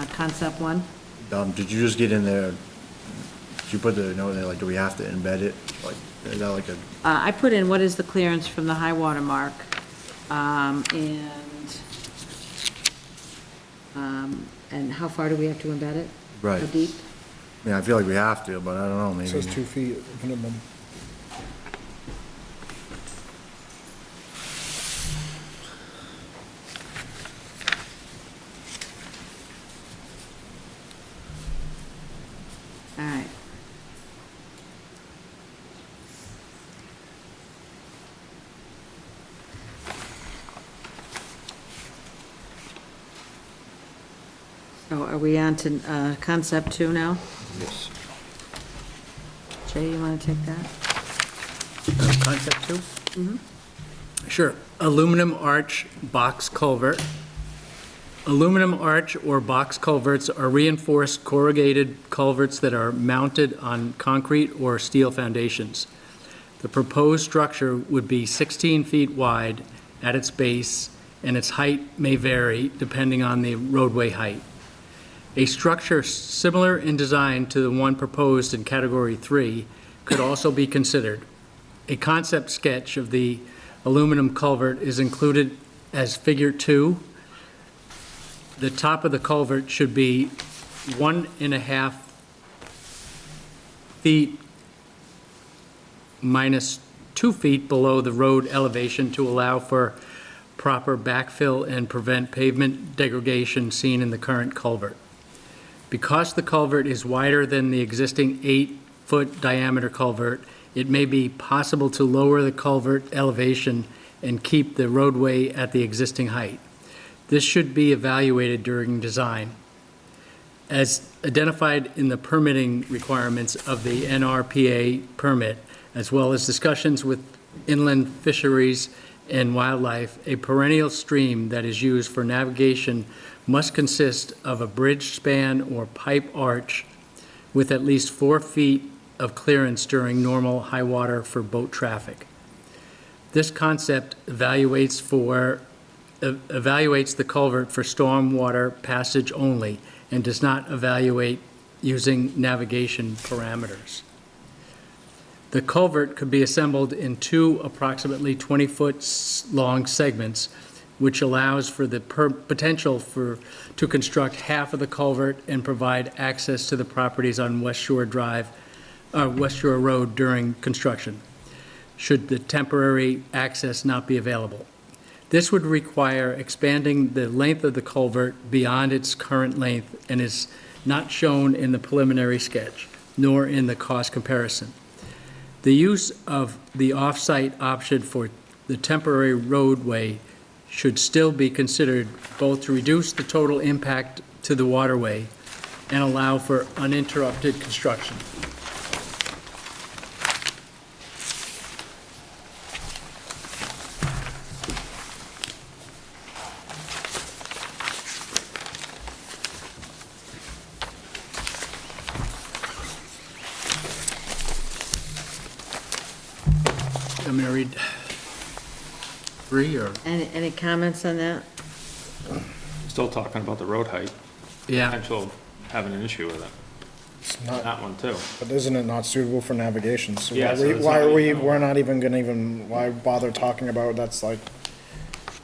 concept one?
Did you just get in there, did you put the note there, like, do we have to embed it? Like, is that like a,
I put in what is the clearance from the high water mark, and how far do we have to embed it?
Right.
How deep?
yeah, I feel like we have to, but I don't know,
It
maybe.
says 2 feet minimum.
All right. So are we on to concept two now?
Yes.
Jay, you want to take that?
Concept two? Sure. Aluminum arch box culvert. Aluminum arch or box culverts are reinforced corrugated culverts that are mounted on concrete or steel foundations. The proposed structure would be 16 feet wide at its base, and its height may vary depending on the roadway height. A structure similar in design to the one proposed in Category 3 could also be considered. A concept sketch of the aluminum culvert is included as Figure 2. The top of the culvert should be 1.5 feet minus 2 feet below the road elevation to allow for proper backfill and prevent pavement degradation seen in the current culvert. Because the culvert is wider than the existing 8-foot diameter culvert, it may be possible to lower the culvert elevation and keep the roadway at the existing height. This should be evaluated during design. As identified in the permitting requirements of the NRPA permit, as well as discussions with inland fisheries and wildlife, a perennial stream that is used for navigation must consist of a bridge span or pipe arch with at least 4 feet of clearance during normal high water for boat traffic. This concept evaluates the culvert for stormwater passage only and does not evaluate using navigation parameters. The culvert could be assembled in 2 approximately 20-foot long segments, which allows for the potential to construct half of the culvert and provide access to the properties on West Shore Road during construction, should the temporary access not be available. This would require expanding the length of the culvert beyond its current length and is not shown in the preliminary sketch, nor in the cost comparison. The use of the off-site option for the temporary roadway should still be considered, both to reduce the total impact to the waterway and allow for uninterrupted construction. I'm going to read 3 or?
Any comments on that?
Still talking about the road height,
Yeah.
potential of having an issue with it.
It's not,
That one too.
but isn't it not suitable for navigation? So
Yeah, so it's
why
not
are we,
even-
we're not even gonna why bother talking about, that's like,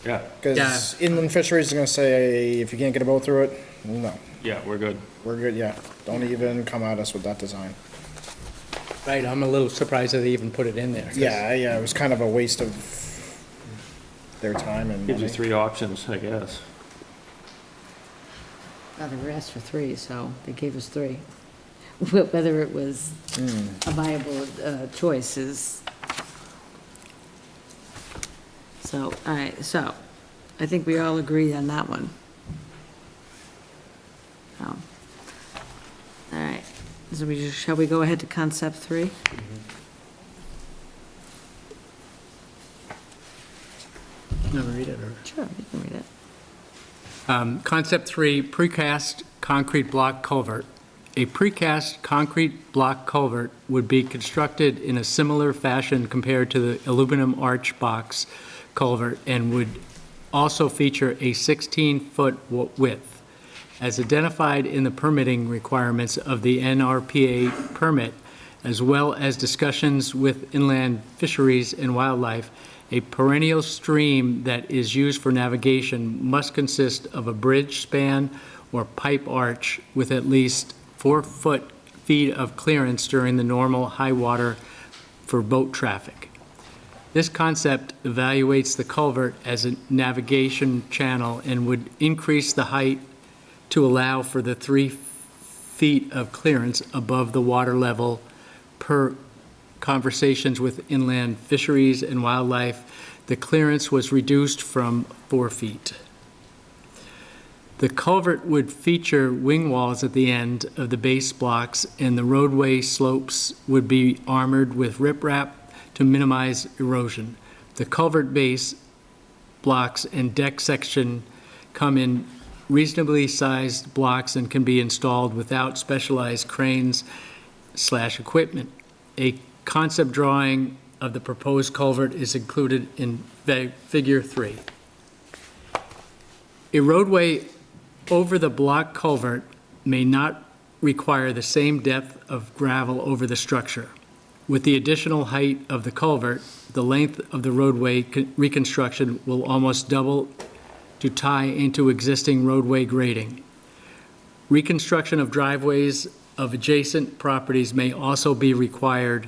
Yeah,
cause inland fisheries is gonna say, if you can't get a boat through it, no,
yeah, we're good.
we're good, yeah. Don't even come at us with that design.
Right, I'm a little surprised that they even put it in there.
Yeah, it was kind of a waste of their time and
Gives you
money.
3 options, I guess.
Well, they were asked for 3, so they gave us 3. Whether it was a viable choice is... So, all right, so I think we all agree on that one. All right, so shall we go ahead to concept 3?
No, read it, or?
Sure, you can read it.
Concept 3, precast concrete block culvert. A precast concrete block culvert would be constructed in a similar fashion compared to the aluminum arch box culvert and would also feature a 16-foot width. As identified in the permitting requirements of the NRPA permit, as well as discussions with inland fisheries and wildlife, a perennial stream that is used for navigation must consist of a bridge span or pipe arch with at least 4 feet of clearance during the normal high water for boat traffic. This concept evaluates the culvert as a navigation channel and would increase the height to allow for the 3 feet of clearance above the water level per conversations with inland fisheries and wildlife. The clearance was reduced from 4 feet. The culvert would feature wing walls at the end of the base blocks, and the roadway slopes would be armored with riprap to minimize erosion. The culvert base blocks and deck section come in reasonably sized blocks and can be installed without specialized cranes/equipment. A concept drawing of the proposed culvert is included in Figure 3. A roadway over the block culvert may not require the same depth of gravel over the structure. With the additional height of the culvert, the length of the roadway reconstruction will almost double to tie into existing roadway grading. Reconstruction of driveways of adjacent properties may also be required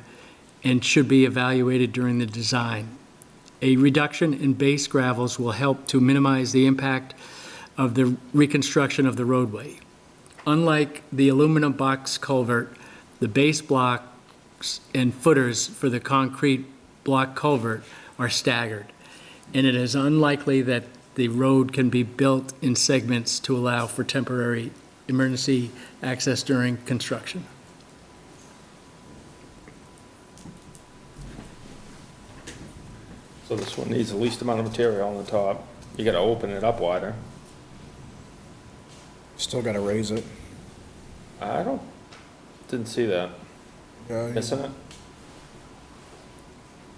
and should be evaluated during the design. A reduction in base gravels will help to minimize the impact of the reconstruction of the roadway. Unlike the aluminum box culvert, the base blocks and footers for the concrete block culvert are staggered, and it is unlikely that the road can be built in segments to allow for temporary emergency access during construction.
So this one needs the least amount of material on the top. You gotta open it up wider.
Still gotta raise it.
Didn't see that. Missing it?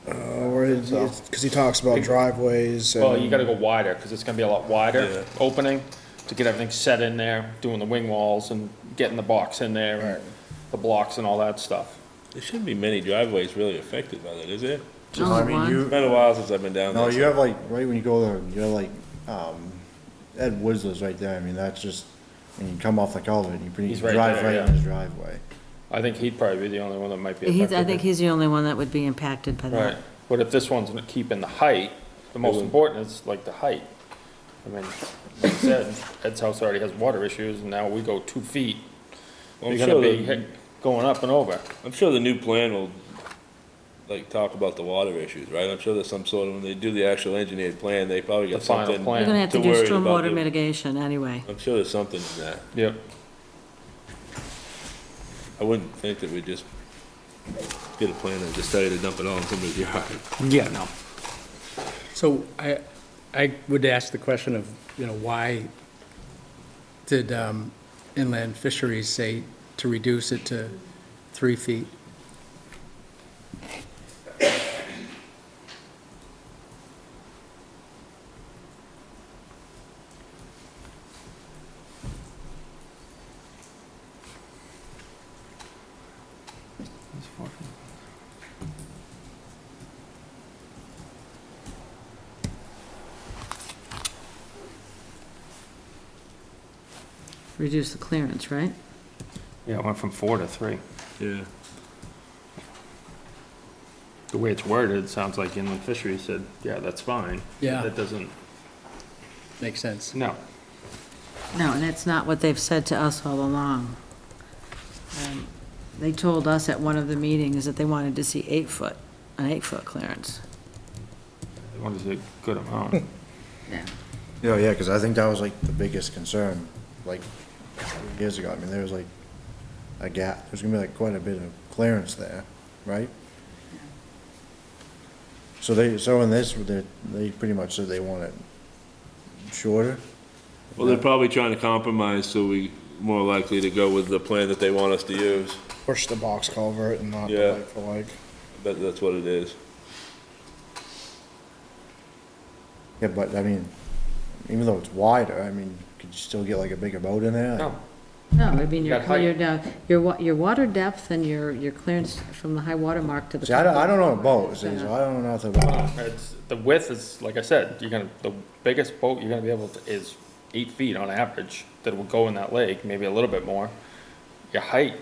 Because he talks about driveways and.
Well, you gotta go wider, because it's gonna be a lot
Yeah.
wider opening to get everything set in there, doing the wing walls and getting the box in there, and the blocks and all that stuff.
There shouldn't be many driveways really affected by that, is there?
I mean,
one.
It's been a while since I've been down there.
No, you have like, right when you go there, you have like, Ed Woods lives right there, I mean, that's just, when you come off the culvert, you
He's right
drive
there,
right
yeah.
in his driveway.
I think he'd probably be the only one that might be affected.
I think he's the only one that would be impacted by
Right,
that.
but if this one's gonna keep in the height, the most important is like the height. I mean, like I said, Ed's house already has water issues, and now we go 2 feet.
Well,
You're gonna be going up and over.
I'm sure the new plan will, like, talk about the water issues, right? I'm sure there's some sort of, when they do the actual engineered plan, they probably got
The final
something.
plan.
We're gonna have to
to
do
worry about
stormwater
the-
mitigation anyway.
I'm sure there's something in that.
Yep.
I wouldn't think that we'd just get a plan and just tell you to dump it all in somebody's yard.
Yeah, no.
So I would ask the question of, why did inland fisheries say to reduce it to 3 feet?
Reduce the clearance, right?
Yeah, it went from 4 to 3.
Yeah.
The way it's worded, it sounds like inland fisheries said, yeah, that's fine.
Yeah.
That doesn't,
Makes sense.
no.
No, and that's not what they've said to us all along. They told us at one of the meetings that they wanted to see an 8-foot clearance.
What is a good amount?
Yeah.
Yeah, because I think that was like the biggest concern, like, years ago, I mean, there was like a gap, there's gonna be like quite a bit of clearance there, right? So in this, they pretty much said they want it shorter?
Well, they're probably trying to compromise so we more likely to go with the plan that they want us to use.
Push the box culvert and not the
Yeah.
like for like.
That's what it is.
Yeah, but I mean, even though it's wider, I mean, could you still get like a bigger boat in there?
No,
No, I mean,
Got height.
your water depth and your clearance from the high water mark to the.
See, I don't know boats, see, so I don't know nothing about it.
it's, the width is, like I said, the biggest boat you're gonna be able to, is 8 feet on average, that will go in that lake, maybe a little bit more. Your height,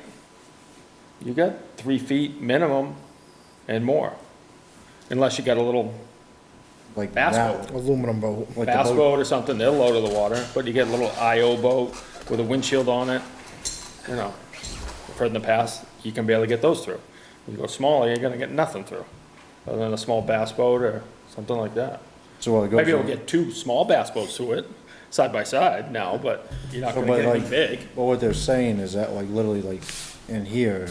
you got 3 feet minimum and more, unless you got a little
Like
bass
that,
boat.
Aluminum boat.
like the
bass
boat-
boat or something, they're low to the water, but you get a little IO boat with a windshield on it, you know. I've heard in the past, you can barely get those through. You go smaller, you're gonna get nothing through, other than a small bass boat or something like that.
So what, it goes.
Maybe you'll get 2 small bass boats through it, side by side now, but you're not
So,
gonna
but
get any
like-
big.
But what they're saying is that like literally like in here,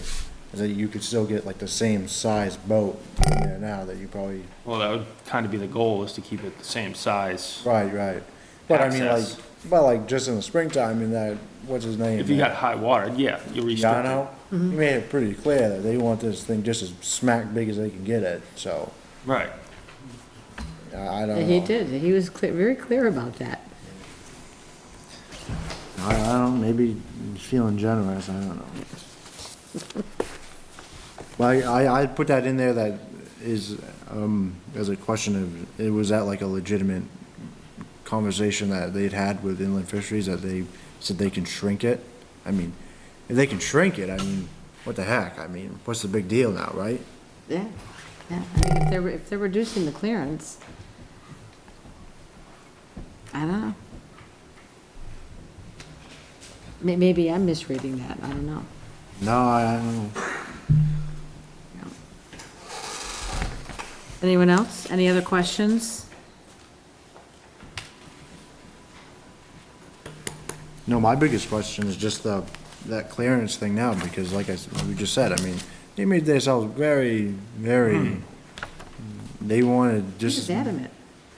is that you could still get like the same size boat in there now that you probably,
Well, that would kind of be the goal, is to keep it the same size.
right. But I mean, like,
Access.
but like just in the springtime in that, what's his name?
If you got high water, yeah, you restrict it.
Yano, he made it pretty clear that they want this thing just as smack big as they can get it, so,
Right.
I don't know.
He did, he was very clear about that.
I don't, maybe he's feeling generous, I don't know. But I put that in there that is, as a question of, was that like a legitimate conversation that they'd had with inland fisheries, that they said they can shrink it? I mean, if they can shrink it, I mean, what the heck, I mean, what's the big deal now, right?
Yeah, yeah, I mean, if they're reducing the clearance, I don't know. Maybe I'm misreading that, I don't know.
No, I don't know.
Anyone else? Any other questions?
No, my biggest question is just that clearance thing now, because like we just said, I mean, they made themselves very, they wanted
He's
just.
just adamant.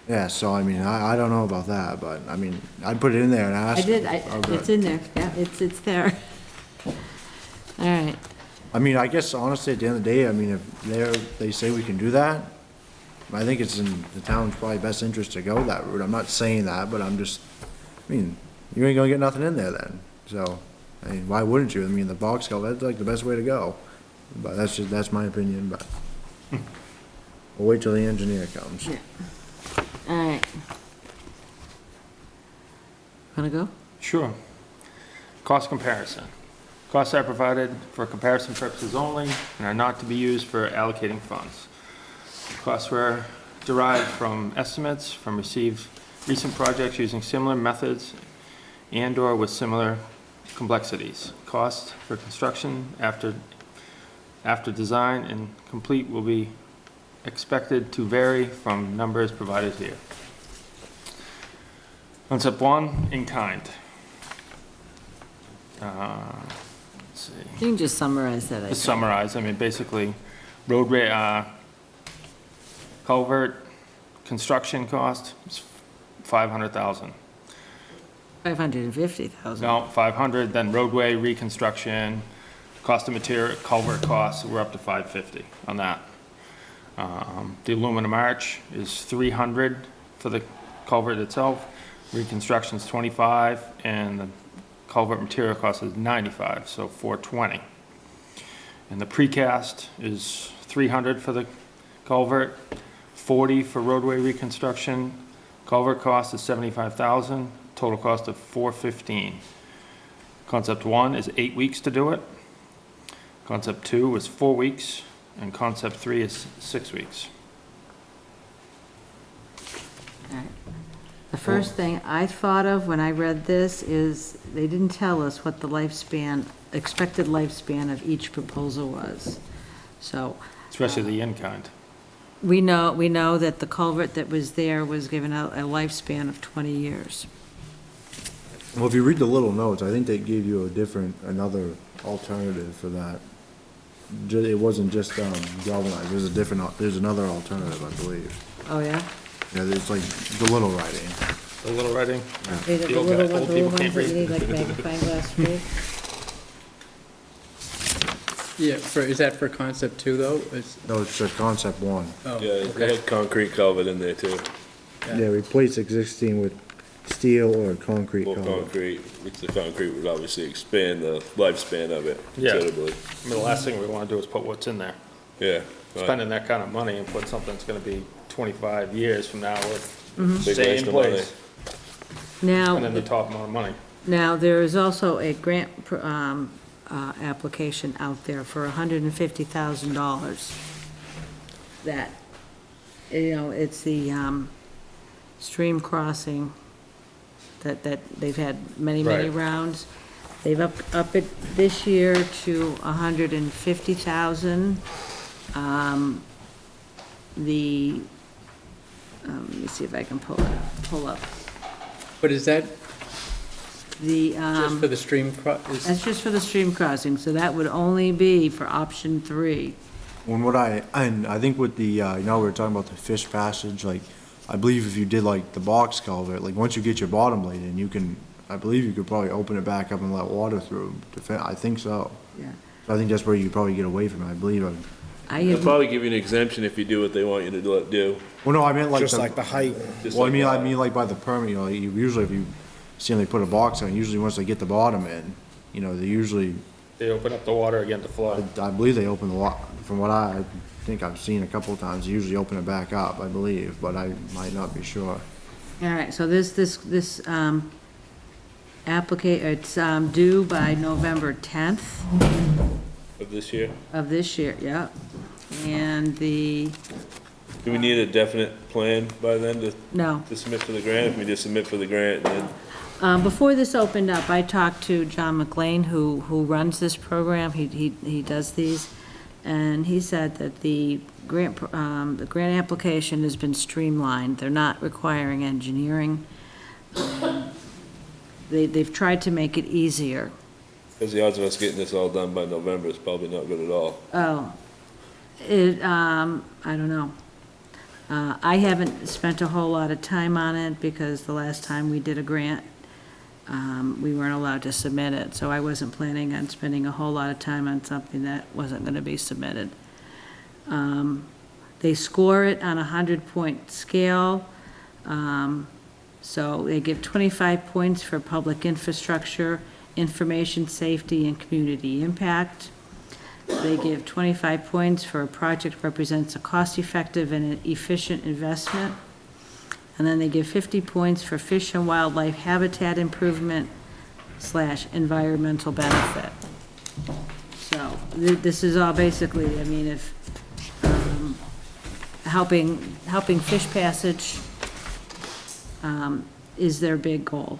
Yeah, so I mean, I don't know about that, but I mean, I'd put it in there and ask.
I did,
Oh, good.
it's in there, yeah, it's there. All right,
I mean, I guess honestly, at the end of the day, I mean, if they say we can do that, I think it's in the town's probably best interest to go that route. I'm not saying that, but I'm just, I mean, you ain't gonna get nothing in there then, so, I mean, why wouldn't you? I mean, the box culvert, that's like the best way to go. But that's my opinion, but we'll wait till the engineer comes.
yeah. All right. Wanna go?
Sure. Cost comparison. Costs are provided for comparison purposes only and are not to be used for allocating funds. Costs were derived from estimates from recent projects using similar methods and/or with similar complexities. Costs for construction after design and complete will be expected to vary from numbers provided here. Concept 1, in kind. Let's see.
You can just summarize that, I
To
think.
summarize, I mean, basically, roadway, culvert, construction cost is 500,000.
550,000.
No, 500, then roadway reconstruction, cost of material, culvert costs, we're up to 550 on that. The aluminum arch is 300 for the culvert itself, reconstruction's 25, and the culvert material cost is 95, so 420. And the precast is 300 for the culvert, 40 for roadway reconstruction, culvert cost is 75,000, total cost of 415. Concept 1 is 8 weeks to do it. Concept 2 is 4 weeks, and concept 3 is 6 weeks.
All right. The first thing I thought of when I read this is they didn't tell us what the lifespan, expected lifespan of each proposal was. So
Especially the in-kind.
we know that the culvert that was there was given a lifespan of 20 years.
Well, if you read the little notes, I think they gave you another alternative for that. It wasn't just galvanized, there's another alternative, I believe.
Oh, yeah?
Yeah, it's like the little writing.
The little writing.
The
The old
little
guy-
ones,
old
the
people
little
can't
ones that you
read.
need like magnifying glass to read.
Yeah, is that for concept two, though?
No, it's concept one.
Oh,
Yeah, they had concrete culvert in there too,
Yeah, replace existing with steel or concrete
or
culvert.
concrete, which the concrete would obviously expand the lifespan of it
Yeah.
considerably.
I mean, the last thing we wanna do is put what's in there.
Yeah. right.
Spending that kind of money and put something that's gonna be 25 years from now with
Big
stay
waste
in
of money.
place. And then
Now,
the top amount of money.
now, there is also a grant, application out there for $150,000. That, it's the, stream crossing that they've had many
Right.
rounds. They've up it this year to 150,000. Let me see if I can pull up.
But is that
The,
just for the stream
that's just for the stream crossing, so that would only be for option 3.
And I think with the, we were talking about the fish passage, like, I believe if you did like the box culvert, like, once you get your bottom laid in, I believe you could probably open it back up and let water through. I think so.
Yeah.
I think that's where you probably get away from it, I believe.
They'll probably give you an exemption if you do what they want you to do.
Well, no, I meant like
Just like the height.
Just
Well,
like
I mean like by the permit, usually if you see them, they put a box on, usually once they get the bottom in, they usually,
They open up the water again to flow.
I believe they open the from what I think I've seen a couple of times, they usually open it back up, I believe, but I might not be sure.
All right, so this it's due by November 10th
Of this year?
of this year, yeah. And
Do we need a definite plan by then
no,
to submit for the grant? If we just submit for the grant, then,
before this opened up, I talked to John McLean, who runs this program, he does these, and he said that the grant application has been streamlined, they're not requiring engineering. They've tried to make it easier.
because the odds of us getting this all done by November is probably not good at all.
Oh, I don't know. I haven't spent a whole lot of time on it because the last time we did a grant, we weren't allowed to submit it, so I wasn't planning on spending a whole lot of time on something that wasn't gonna be submitted. They score it on a 100-point scale. So they give 25 points for public infrastructure, information safety, and community impact. They give 25 points for a project represents a cost-effective and an efficient investment. And then they give 50 points for fish and wildlife habitat improvement / environmental benefit. So this is all basically, I mean, if helping fish passage is their big goal.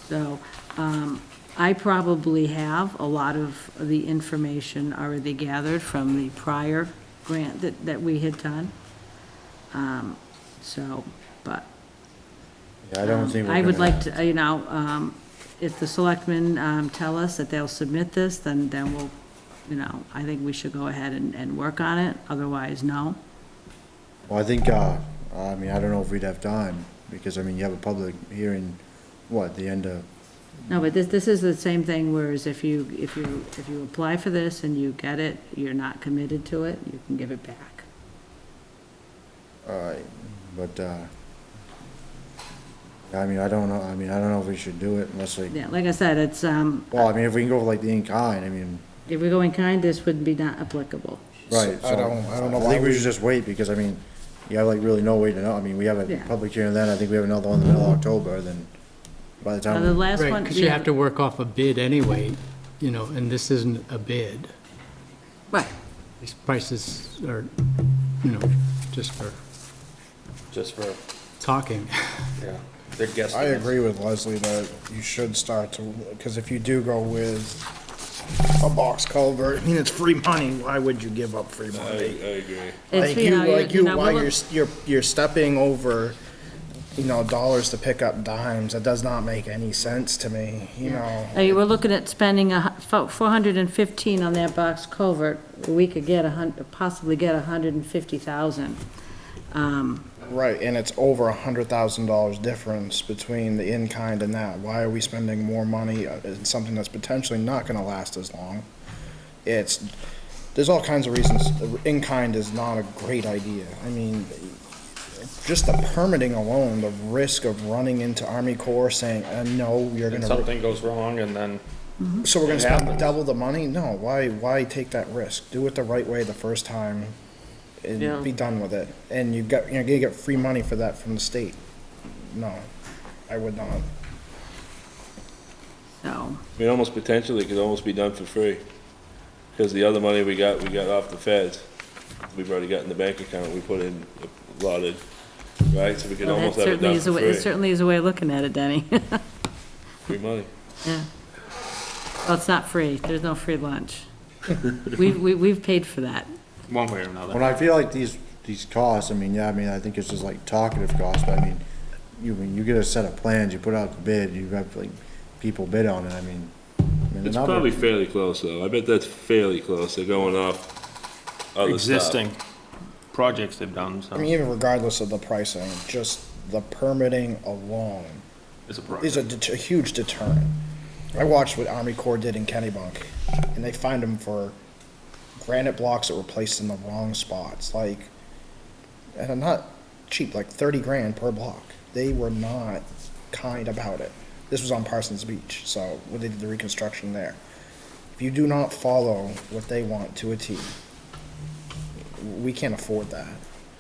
So I probably have a lot of the information already gathered from the prior grant that we had done. But
Yeah, I don't think we're
I would
gonna-
like to, if the selectmen tell us that they'll submit this, then we'll, I think we should go ahead and work on it, otherwise, no.
Well, I think, I don't know if we'd have time, because, you have a public hearing, the end of,
No, but this is the same thing, whereas if you apply for this and you get it, you're not committed to it, you can give it back.
alright, but, I don't know if we should do it unless we,
Yeah, like I said, it's,
if we can go for like the in-kind,
if we go in kind, this would be not applicable.
right, so.
I don't know
I
why
think we
we,
should just wait, because, you have really no way to know, we have a
Yeah.
public hearing then, I think we have another one in the middle of October, then by the
Now,
time.
the
we-
last
Right,
one.
because you have to work off a bid anyway, and this isn't a bid.
Right,
These prices are, just for
Just for,
talking.
yeah, they're guessing.
I agree with Leslie that you should start to, because if you do go with a box culvert, it's free money, why would you give up free
I
money?
agree.
it's,
You're stepping over, dollars to pick up dimes, that does not make any sense to me,
We're looking at spending 415 on that box culvert, we could get possibly get 150,000.
Right, and it's over $100,000 difference between the in-kind and that. Why are we spending more money in something that's potentially not gonna last as long? There's all kinds of reasons. In-kind is not a great idea. I mean, just the permitting alone, the risk of running into Army Corps saying, no, you're
And
gonna.
something goes wrong and then,
So we're gonna
It
spend
happens.
double the money? No, why take that risk? Do it the right way the first time
Yeah.
and be done with it. And you're gonna get free money for that from the state. No, I would not.
So,
I mean, almost potentially, it could almost be done for free. Because the other money we got off the feds. We've already got in the bank account, we put in allotted, right? So we could
well, that
almost have it
certainly
done
is a
for
way, it
free.
certainly is a way of looking at it, Denny.
Free money.
Yeah. Well, it's not free. There's no free lunch. We've paid for that.
one way or another.
When I feel like these costs, I mean, yeah, I mean, I think it's just like talkative costs, but I mean, you get a set of plans, you put out the bid, you have like people bid on it, I mean. the
It's
number-
probably fairly close, though. I bet that's fairly close. They're going off other stuff.
Existing projects they've done, so
I mean, even regardless of the pricing, just the permitting alone
it's a
is
project.
a huge deterrent. I watched what Army Corps did in Kennebunk, and they fined them for granite blocks that were placed in the wrong spots, like, and I'm not cheap, like 30 grand per block. They were not kind about it. This was on Parsons Beach, so when they did the reconstruction there. If you do not follow what they want to a T, we can't afford that.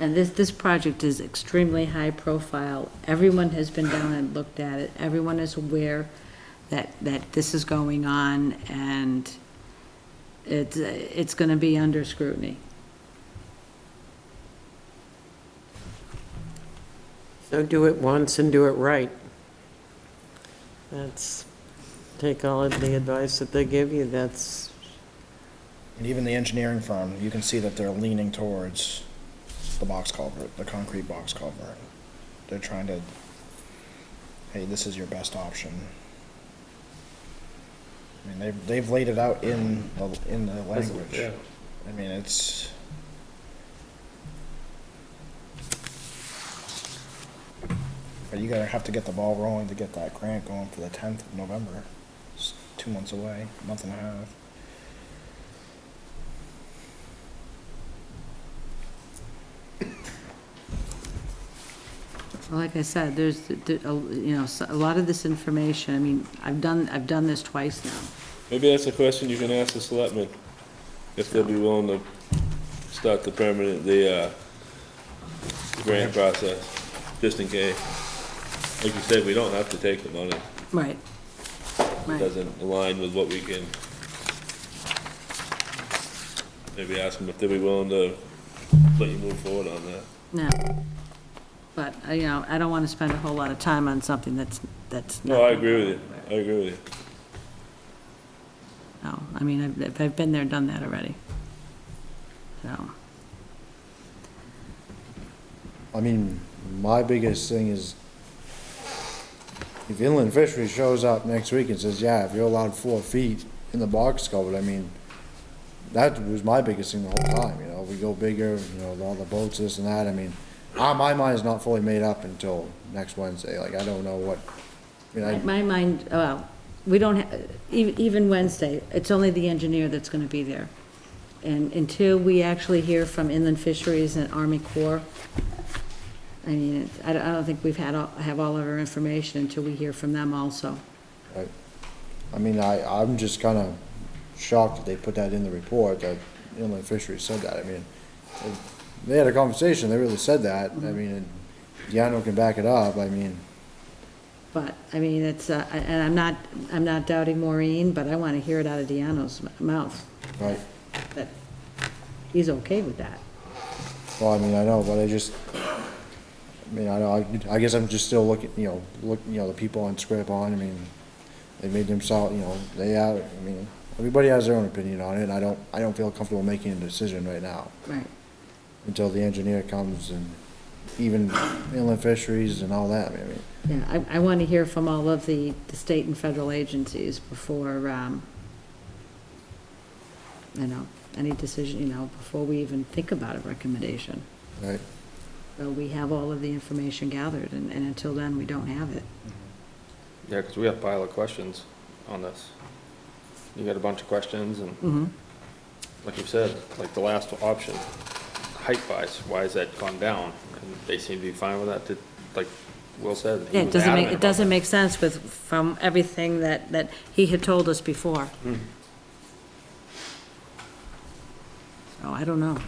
And this project is extremely high profile. Everyone has been down and looked at it. Everyone is aware that this is going on, and it's gonna be under scrutiny.
So do it once and do it right. Take all of the advice that they give you, that's,
And even the engineering firm, you can see that they're leaning towards the box culvert, the concrete box culvert. They're trying to, hey, this is your best option. I mean, they've laid it out in the language.
Yeah.
I mean, it's. But you gotta have to get the ball rolling to get that grant going for the 10th of November. It's 2 months away, a month and a half.
Well, like I said, there's, a lot of this information, I mean, I've done this twice now.
Maybe that's a question you can ask the selectmen, if they'll be willing to start the grant process, just in case. Like you said, we don't have to take the money.
Right.
It
Right.
doesn't align with what we can. Maybe ask them if they'll be willing to let you move forward on that.
No. But, I don't want to spend a whole lot of time on something that's not.
No, I agree with you. I agree with you.
No, I mean, I've been there, done that already. So,
I mean, my biggest thing is, if Inland Fisheries shows up next week and says, yeah, if you're allowed 4 feet in the box culvert, I mean, that was my biggest thing the whole time, we go bigger, all the boats, this and that, I mean, my mind is not fully made up until next Wednesday, like, I don't know what,
my mind, well, we don't, even Wednesday, it's only the engineer that's going to be there. And until we actually hear from Inland Fisheries and Army Corps, I mean, I don't think we've have all of our information until we hear from them also.
Right. I mean, I'm just kind of shocked that they put that in the report, that Inland Fisheries said that. I mean, they had a conversation, they really said that. I mean, and Deanna can back it up, I mean.
But, I mean, it's, and I'm not doubting Maureen, but I want to hear it out of Deanna's mouth,
Right.
that he's okay with that.
Well, I mean, I know, but I know, I guess I'm just still looking, the people on Square Pond, I mean, they made themselves, they have, I mean, everybody has their own opinion on it, and I don't feel comfortable making a decision right now,
Right.
until the engineer comes and even Inland Fisheries and all that, I mean.
Yeah, I want to hear from all of the state and federal agencies before, any decision, before we even think about a recommendation.
Right.
So we have all of the information gathered, and until then, we don't have it.
Yeah, because we have a pile of questions on this. You got a bunch of questions and, like you said, like the last option, height-wise, why has that gone down? And they seem to be fine with that, like Will said. he
Yeah,
was
it doesn't make,
adamant
it
about
doesn't
that.
make sense from everything that he had told us before. So I don't know.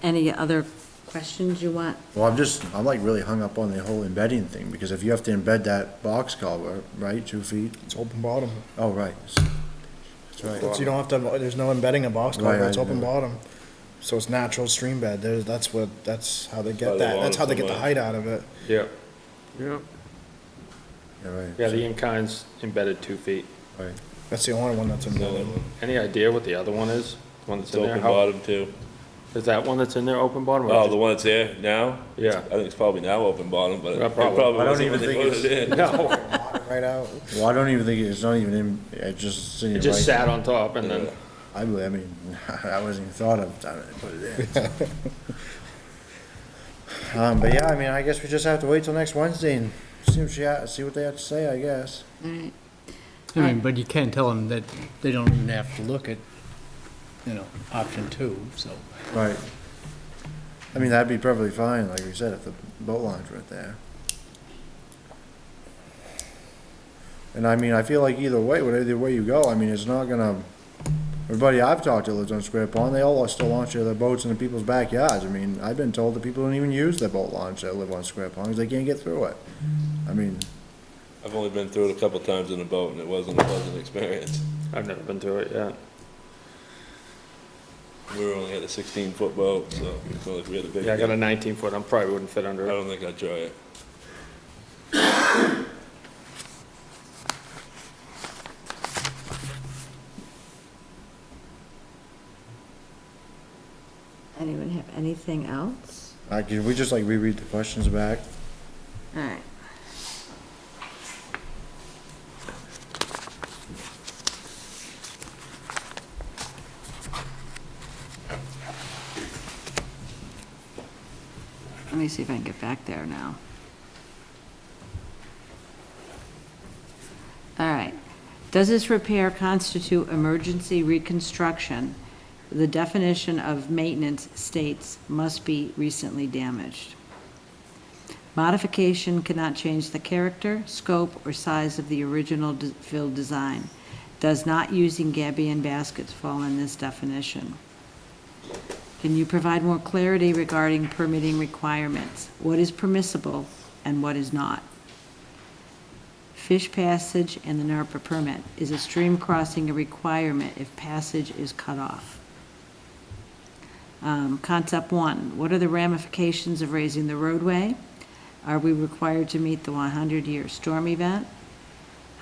Any other questions you want?
Well, I'm like really hung up on the whole embedding thing, because if you have to embed that box culvert, right, 2 feet?
It's open bottom.
Oh, right. That's right.
So you don't have to, there's no embedding a box culvert,
Right,
it's
I
open
know.
bottom. So it's natural stream bed, that's how they
By
get
the
that, that's how they get the
water
height out of it.
Yeah, yeah.
Yeah, right.
Yeah, the in-kind's embedded 2 feet.
Right.
That's the only one that's embedded.
Any idea what the other one is? The one that's
It's
in there?
open
How-
bottom too.
Is that one that's in there open bottom? or
Oh,
just-
the one that's there now?
Yeah.
I think it's probably now open bottom, but it
Yeah, probably.
probably
I don't
wasn't
even
when they
think
put it in.
No,
Right out.
Well, I don't even think it's not even in, it just sitting
it
right.
just sat on top and then,
I mean, I wasn't even thought of time to put it in. But yeah, I mean, I guess we just have to wait till next Wednesday and see what they have to say, I guess.
All right.
I mean, but you can tell them that they don't even have to look at, option 2, so.
Right. I mean, that'd be perfectly fine, like we said, if the boat launch weren't there. And I mean, I feel like either way, whatever way you go, I mean, it's not gonna, everybody I've talked to lives on Square Pond, they all still launch their boats into people's backyards. I mean, I've been told that people don't even use their boat launch that live on Square Pond, because they can't get through it. I mean,
I've only been through it a couple times in a boat and it wasn't a pleasant experience.
I've never been through it yet.
We were only at a 16-foot boat, so it's not like we had a big.
Yeah, I got a 19-foot, I probably wouldn't fit
I
under it.
don't think I'd try it.
Anyone have anything else?
can we just like reread the questions back?
All right. Let me see if I can get back there now. All right. Does this repair constitute emergency reconstruction? The definition of maintenance states must be recently damaged. Modification cannot change the character, scope, or size of the original fill design. Does not using gabion baskets fall in this definition? Can you provide more clarity regarding permitting requirements? What is permissible and what is not? Fish passage and the NERPA permit. Is a stream crossing a requirement if passage is cut off? Concept 1, what are the ramifications of raising the roadway? Are we required to meet the 100-year storm event?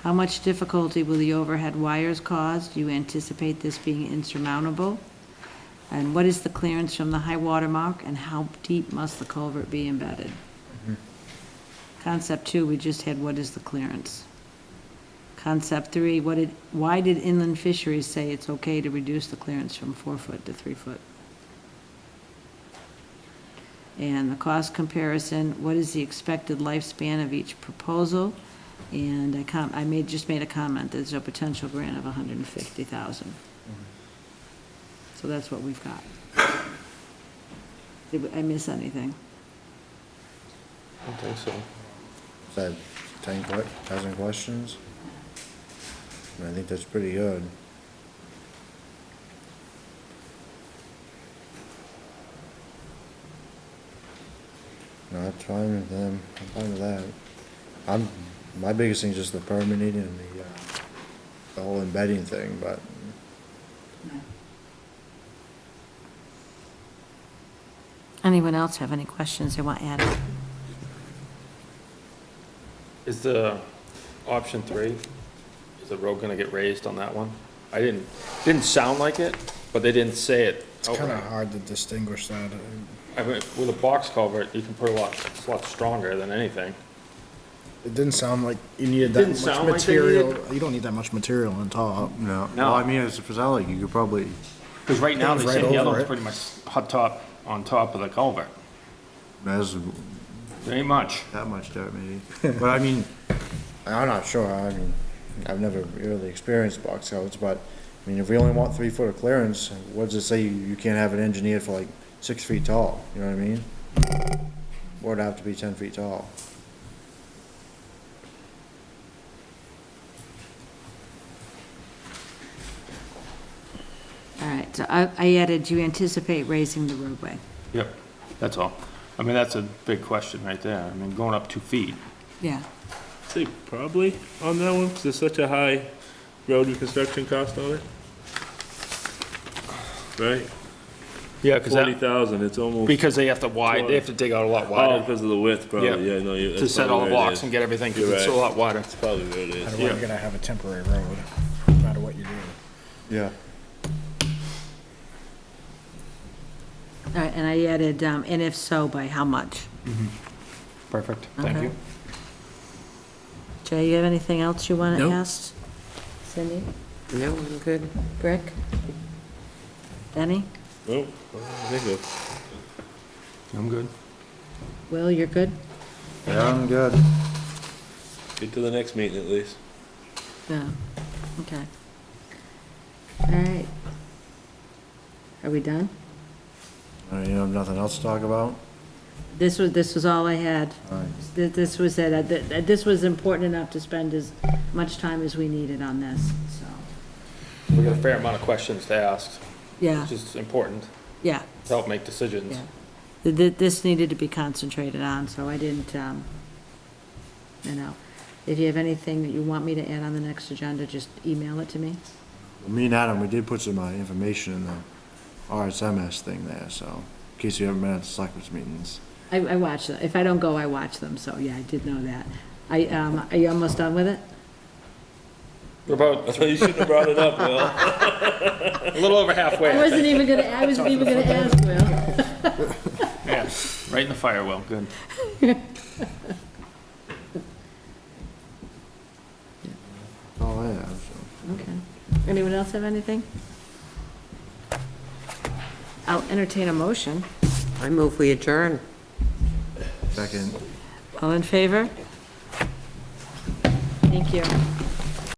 How much difficulty will the overhead wires cause? Do you anticipate this being insurmountable? And what is the clearance from the high water mark, and how deep must the culvert be embedded? Concept 2, we just had what is the clearance? Concept 3, why did inland fisheries say it's okay to reduce the clearance from 4 foot to 3 foot? And the cost comparison, what is the expected lifespan of each proposal? And I just made a comment, there's a potential grant of $150,000. So that's what we've got. Did I miss anything?
I don't think so.
Is that 10 questions? I think that's pretty good. No, that's fine with them, I'm fine with that. My biggest thing is just the permitting and the whole embedding thing, but
Anyone else have any questions they want added?
Is the option 3, is the road gonna get raised on that one? Didn't sound like it, but they didn't say it
It's kinda
outright.
hard to distinguish that.
I mean, with a box culvert, you can put it's a lot stronger than anything.
It didn't sound like you needed that
Didn't
much
sound like they
material. You don't need that much material on top.
No,
No.
well, I mean, it's, it sound like you could probably,
Because right now, they
Right
say the other
over
one's
it.
pretty much hot top, on top of the culvert.
there's
There ain't much.
that much dirt maybe. But I mean, I'm not sure, I mean, I've never really experienced box culverts, but, I mean, if we only want 3 foot of clearance, what does it say, you can't have it engineered for like 6 feet tall, you know what I mean? Or it'd have to be 10 feet tall.
All right, so I added, do you anticipate raising the roadway?
Yep, that's all. I mean, that's a big question right there. I mean, going up 2 feet.
Yeah.
I'd say probably on that one, because there's such a high road reconstruction cost on it. Right?
Yeah,
40,000, it's almost.
because they have to dig out a lot
Oh,
wider
because of the width, probably, yeah, no, you.
to
that's
set all the
probably where it
blocks
is.
and get everything, because
You're
it's a
right.
lot wider.
That's probably what it is.
Either way, you're gonna have a temporary road, no matter what you do.
Yeah.
All right, and I added, and if so, by how much?
Perfect, thank
Okay.
you.
Jay, you have anything else you want to
Nope.
ask? Cindy?
No, I'm good.
Rick? Denny?
Well, I think so.
I'm good.
Will, you're good?
Yeah, I'm good.
Get to the next meeting at least.
Yeah, okay. All right. Are we done?
You have nothing else to talk about?
This was all I had.
All right.
This was it. This was important enough to spend as much time as we needed on this, so,
We got a fair amount of questions to ask,
yeah,
which is important
yeah,
to help make decisions.
yeah. This needed to be concentrated on, so I didn't, you know. If you have anything that you want me to add on the next agenda, just email it to me.
Me and Adam, we did put some information in the RSMS thing there, so, in case you haven't been at the selectmen's meetings.
I watch them. If I don't go, I watch them, so yeah, I did know that. Are you almost done with it?
We're about
You shouldn't have brought it up, Will.
a little over halfway,
I
I
wasn't
think.
even gonna ask, Will.
Yeah, right in the fire well, good.
Oh, yeah, so.
Okay. Anyone else have anything? I'll entertain a motion.
I move we adjourn.
Second.
All in favor? Thank you.